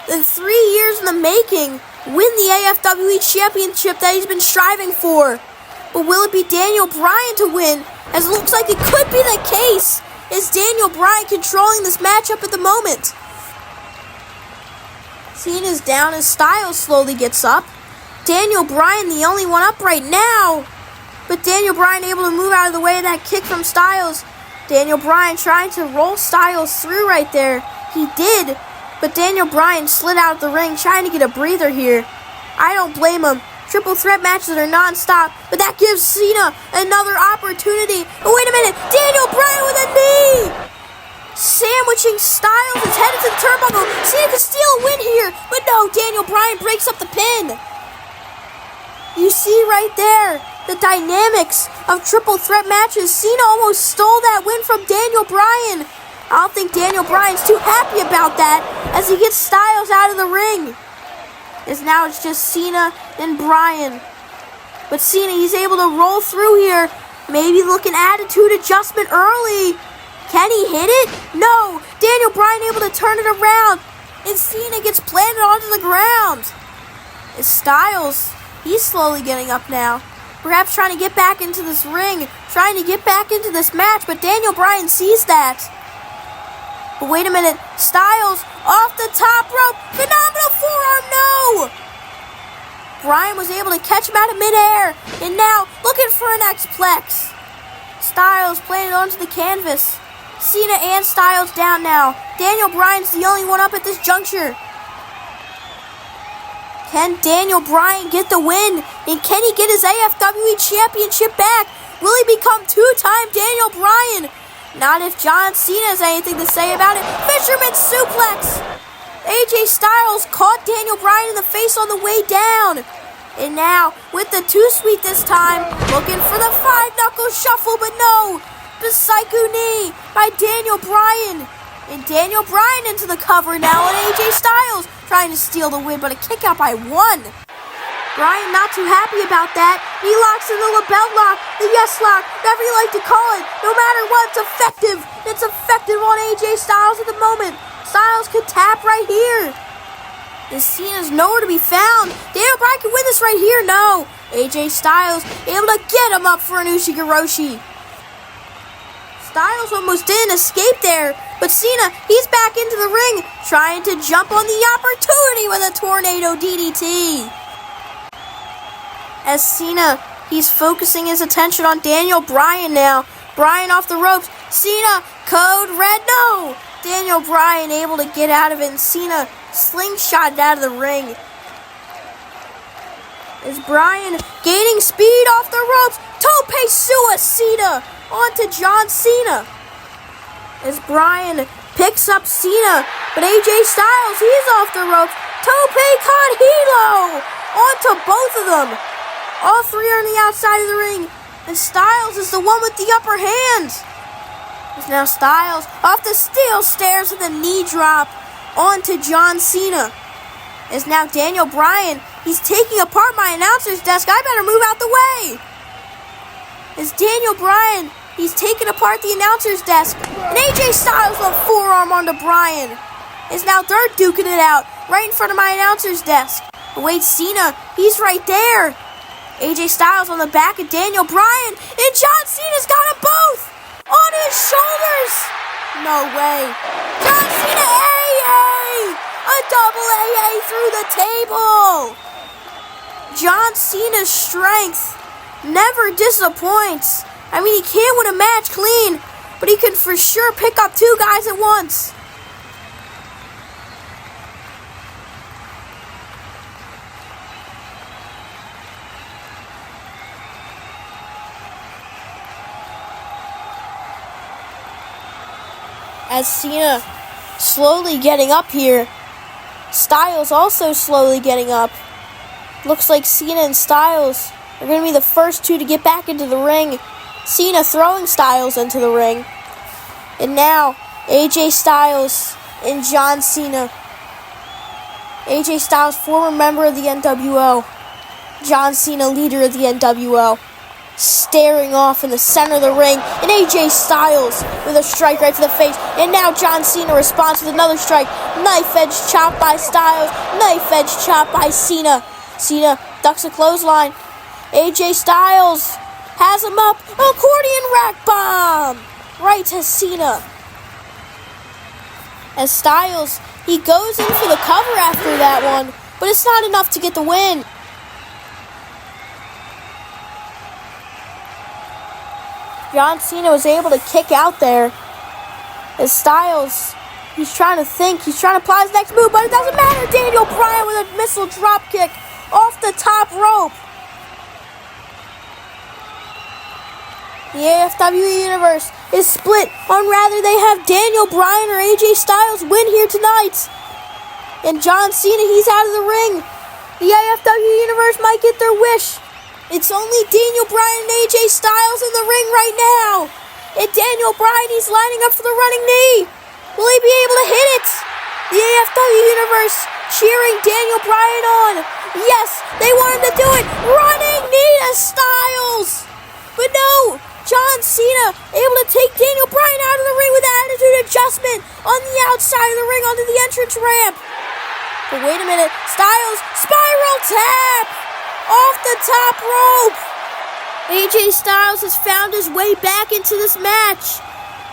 in 3 years in the making, win the AFWE Championship that he's been striving for? But will it be Daniel Bryan to win? As it looks like it could be the case. Is Daniel Bryan controlling this matchup at the moment? Cena's down as Styles slowly gets up. Daniel Bryan the only one up right now. But Daniel Bryan able to move out of the way of that kick from Styles. Daniel Bryan trying to roll Styles through right there. He did. But Daniel Bryan slid out of the ring trying to get a breather here. I don't blame him. Triple threat matches are non-stop, but that gives Cena another opportunity. Oh, wait a minute. Daniel Bryan with a knee. Sandwiching Styles is headed to the turnbuckle. Cena could steal a win here, but no, Daniel Bryan breaks up the pin. You see right there the dynamics of triple threat matches. Cena almost stole that win from Daniel Bryan. I don't think Daniel Bryan's too happy about that as he gets Styles out of the ring. As now it's just Cena and Bryan. But Cena, he's able to roll through here. Maybe look an attitude adjustment early. Can he hit it? No. Daniel Bryan able to turn it around. And Cena gets planted onto the ground. It's Styles. He's slowly getting up now. Perhaps trying to get back into this ring. Trying to get back into this match. But Daniel Bryan sees that. But wait a minute. Styles off the top rope. Phenomenal forearm. No. Bryan was able to catch him out of midair. And now looking for an X-Plex. Styles planted onto the canvas. Cena and Styles down now. Daniel Bryan's the only one up at this juncture. Can Daniel Bryan get the win? And can he get his AFWE Championship back? Will he become two-time Daniel Bryan? Not if John Cena has anything to say about it. Fisherman suplex. AJ Styles caught Daniel Bryan in the face on the way down. And now, with the two-sweet this time, looking for the five-knuckle shuffle, but no. The Psycho knee by Daniel Bryan. And Daniel Bryan into the cover now, and AJ Styles trying to steal the win, but a kick out by one. Bryan not too happy about that. He locks in the lapel lock, the yes lock, whatever you like to call it. No matter what, it's effective. It's effective on AJ Styles at the moment. Styles could tap right here. And Cena's nowhere to be found. Daniel Bryan can win this right here. No. AJ Styles able to get him up for an Ushigoroshi. Styles almost didn't escape there. But Cena, he's back into the ring, trying to jump on the opportunity with a tornado DDT. As Cena, he's focusing his attention on Daniel Bryan now. Bryan off the ropes. Cena, code red, no. Daniel Bryan able to get out of it, and Cena slingshotted out of the ring. As Bryan gaining speed off the ropes. Tope Suicida onto John Cena. As Bryan picks up Cena, but AJ Styles, he's off the ropes. Tope con Hilo onto both of them. All three are on the outside of the ring, and Styles is the one with the upper hand. As now Styles off the steel stairs with a knee drop onto John Cena. As now Daniel Bryan, he's taking apart my announcer's desk. I better move out the way. As Daniel Bryan, he's taking apart the announcer's desk. And AJ Styles with a forearm onto Bryan. As now they're duking it out right in front of my announcer's desk. But wait, Cena, he's right there. AJ Styles on the back of Daniel Bryan. And John Cena's got them both on his shoulders. No way. John Cena, AA! A double AA through the table. John Cena's strength never disappoints. I mean, he can't win a match clean, but he can for sure pick up two guys at once. As Cena slowly getting up here, Styles also slowly getting up. Looks like Cena and Styles are going to be the first two to get back into the ring. Cena throwing Styles into the ring. And now, AJ Styles and John Cena. AJ Styles, former member of the NWO. John Cena, leader of the NWO. Staring off in the center of the ring. And AJ Styles with a strike right to the face. And now John Cena responds with another strike. Knife edge chop by Styles. Knife edge chop by Cena. Cena ducks a clothesline. AJ Styles has him up. Accordion rack bomb right to Cena. As Styles He goes in for the cover after that one, but it's not enough to get the win. John Cena was able to kick out there. As Styles, he's trying to think, he's trying to apply his next move, but it doesn't matter. Daniel Bryan with a missile drop kick off the top rope. The AFWE Universe is split on whether they have Daniel Bryan or AJ Styles win here tonight. And John Cena, he's out of the ring. The AFWE Universe might get their wish. It's only Daniel Bryan and AJ Styles in the ring right now. And Daniel Bryan, he's lining up for the running knee. Will he be able to hit it? The AFWE Universe cheering Daniel Bryan on. Yes, they want him to do it. Running knee to Styles. But no. John Cena able to take Daniel Bryan out of the ring with an attitude adjustment on the outside of the ring onto the entrance ramp. But wait a minute, Styles, spiral tap off the top rope. AJ Styles has found his way back into this match.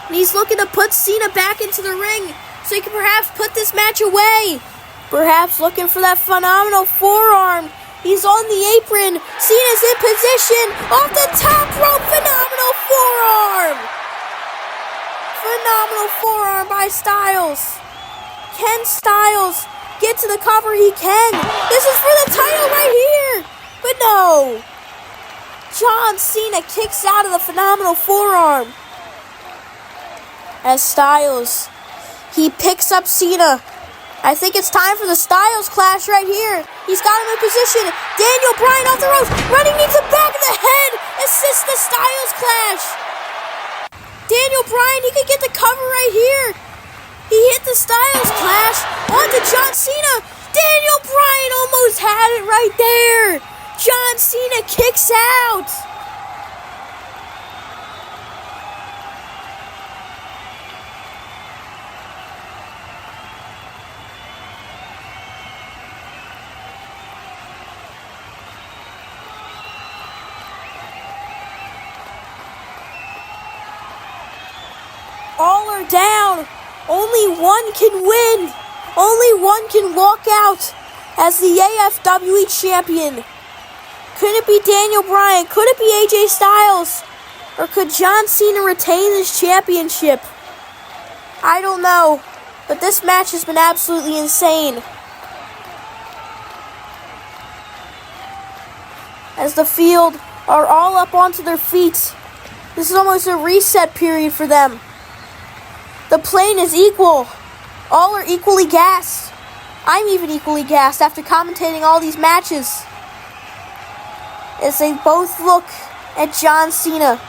And he's looking to put Cena back into the ring so he can perhaps put this match away. Perhaps looking for that phenomenal forearm. He's on the apron. Cena's in position. Off the top rope. Phenomenal forearm. Phenomenal forearm by Styles. Can Styles get to the cover? He can. This is for the title right here. But no. John Cena kicks out of the phenomenal forearm. As Styles, he picks up Cena. I think it's time for the Styles clash right here. He's got him in position. Daniel Bryan off the ropes. Running knee to the back of the head. Assists the Styles clash. Daniel Bryan, he could get the cover right here. He hit the Styles clash onto John Cena. Daniel Bryan almost had it right there. John Cena kicks out. All are down. Only one can win. Only one can walk out as the AFWE champion. Could it be Daniel Bryan? Could it be AJ Styles? Or could John Cena retain his championship? I don't know. But this match has been absolutely insane. As the field are all up onto their feet. This is almost a reset period for them. The plane is equal. All are equally gassed. I'm even equally gassed after commentating all these matches. As they both look at John Cena.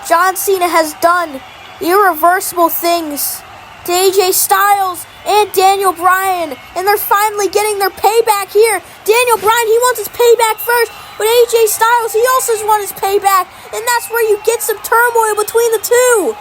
John Cena has done irreversible things to AJ Styles and Daniel Bryan. And they're finally getting their payback here. Daniel Bryan, he wants his payback first. But AJ Styles, he also wants his payback. And that's where you get some turmoil between the two.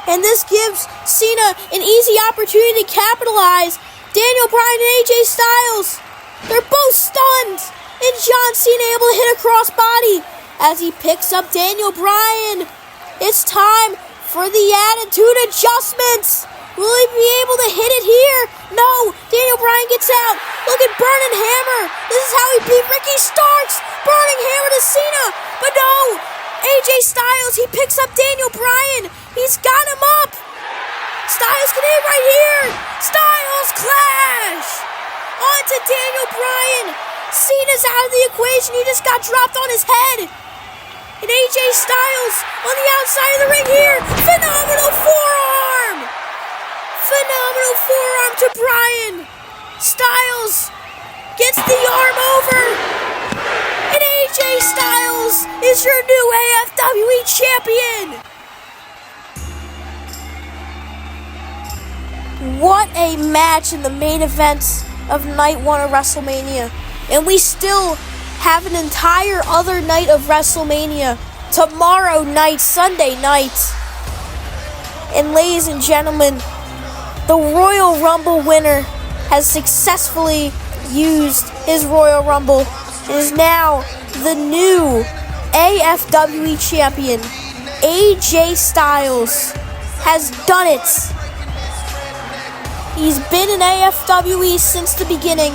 And this gives Cena an easy opportunity to capitalize. Daniel Bryan and AJ Styles, they're both stunned. And John Cena able to hit a crossbody as he picks up Daniel Bryan. It's time for the attitude adjustments. Will he be able to hit it here? No. Daniel Bryan gets out. Look at Burning Hammer. This is how he beat Ricky Starks. Burning Hammer to Cena. But no. AJ Styles, he picks up Daniel Bryan. He's got him up. Styles can hit right here. Styles clash onto Daniel Bryan. Cena's out of the equation. He just got dropped on his head. And AJ Styles on the outside of the ring here. Phenomenal forearm. Phenomenal forearm to Bryan. Styles gets the arm over. And AJ Styles is your new AFWE champion. What a match in the main event of night 1 of WrestleMania. And we still have an entire other night of WrestleMania tomorrow night, Sunday night. And ladies and gentlemen, the Royal Rumble winner has successfully used his Royal Rumble and is now the new AFWE champion. AJ Styles has done it. He's been in AFWE since the beginning,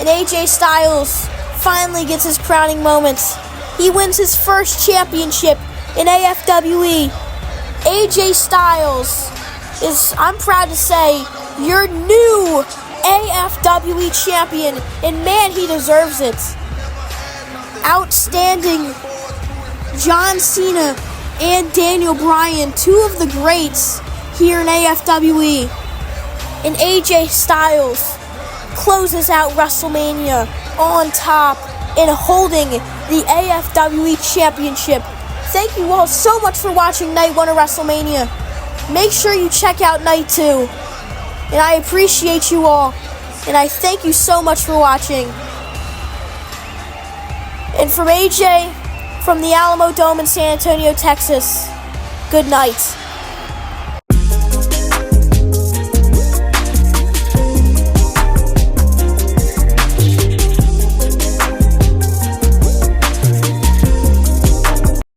and AJ Styles finally gets his crowning moment. He wins his first championship in AFWE. AJ Styles is, I'm proud to say, your new AFWE champion, and man, he deserves it. Outstanding. John Cena and Daniel Bryan, two of the greats here in AFWE. And AJ Styles closes out WrestleMania on top and holding the AFWE Championship. Thank you all so much for watching Night 1 of WrestleMania. Make sure you check out Night 2. And I appreciate you all. And I thank you so much for watching. And from AJ, from the Alamo Dome in San Antonio, Texas, good night.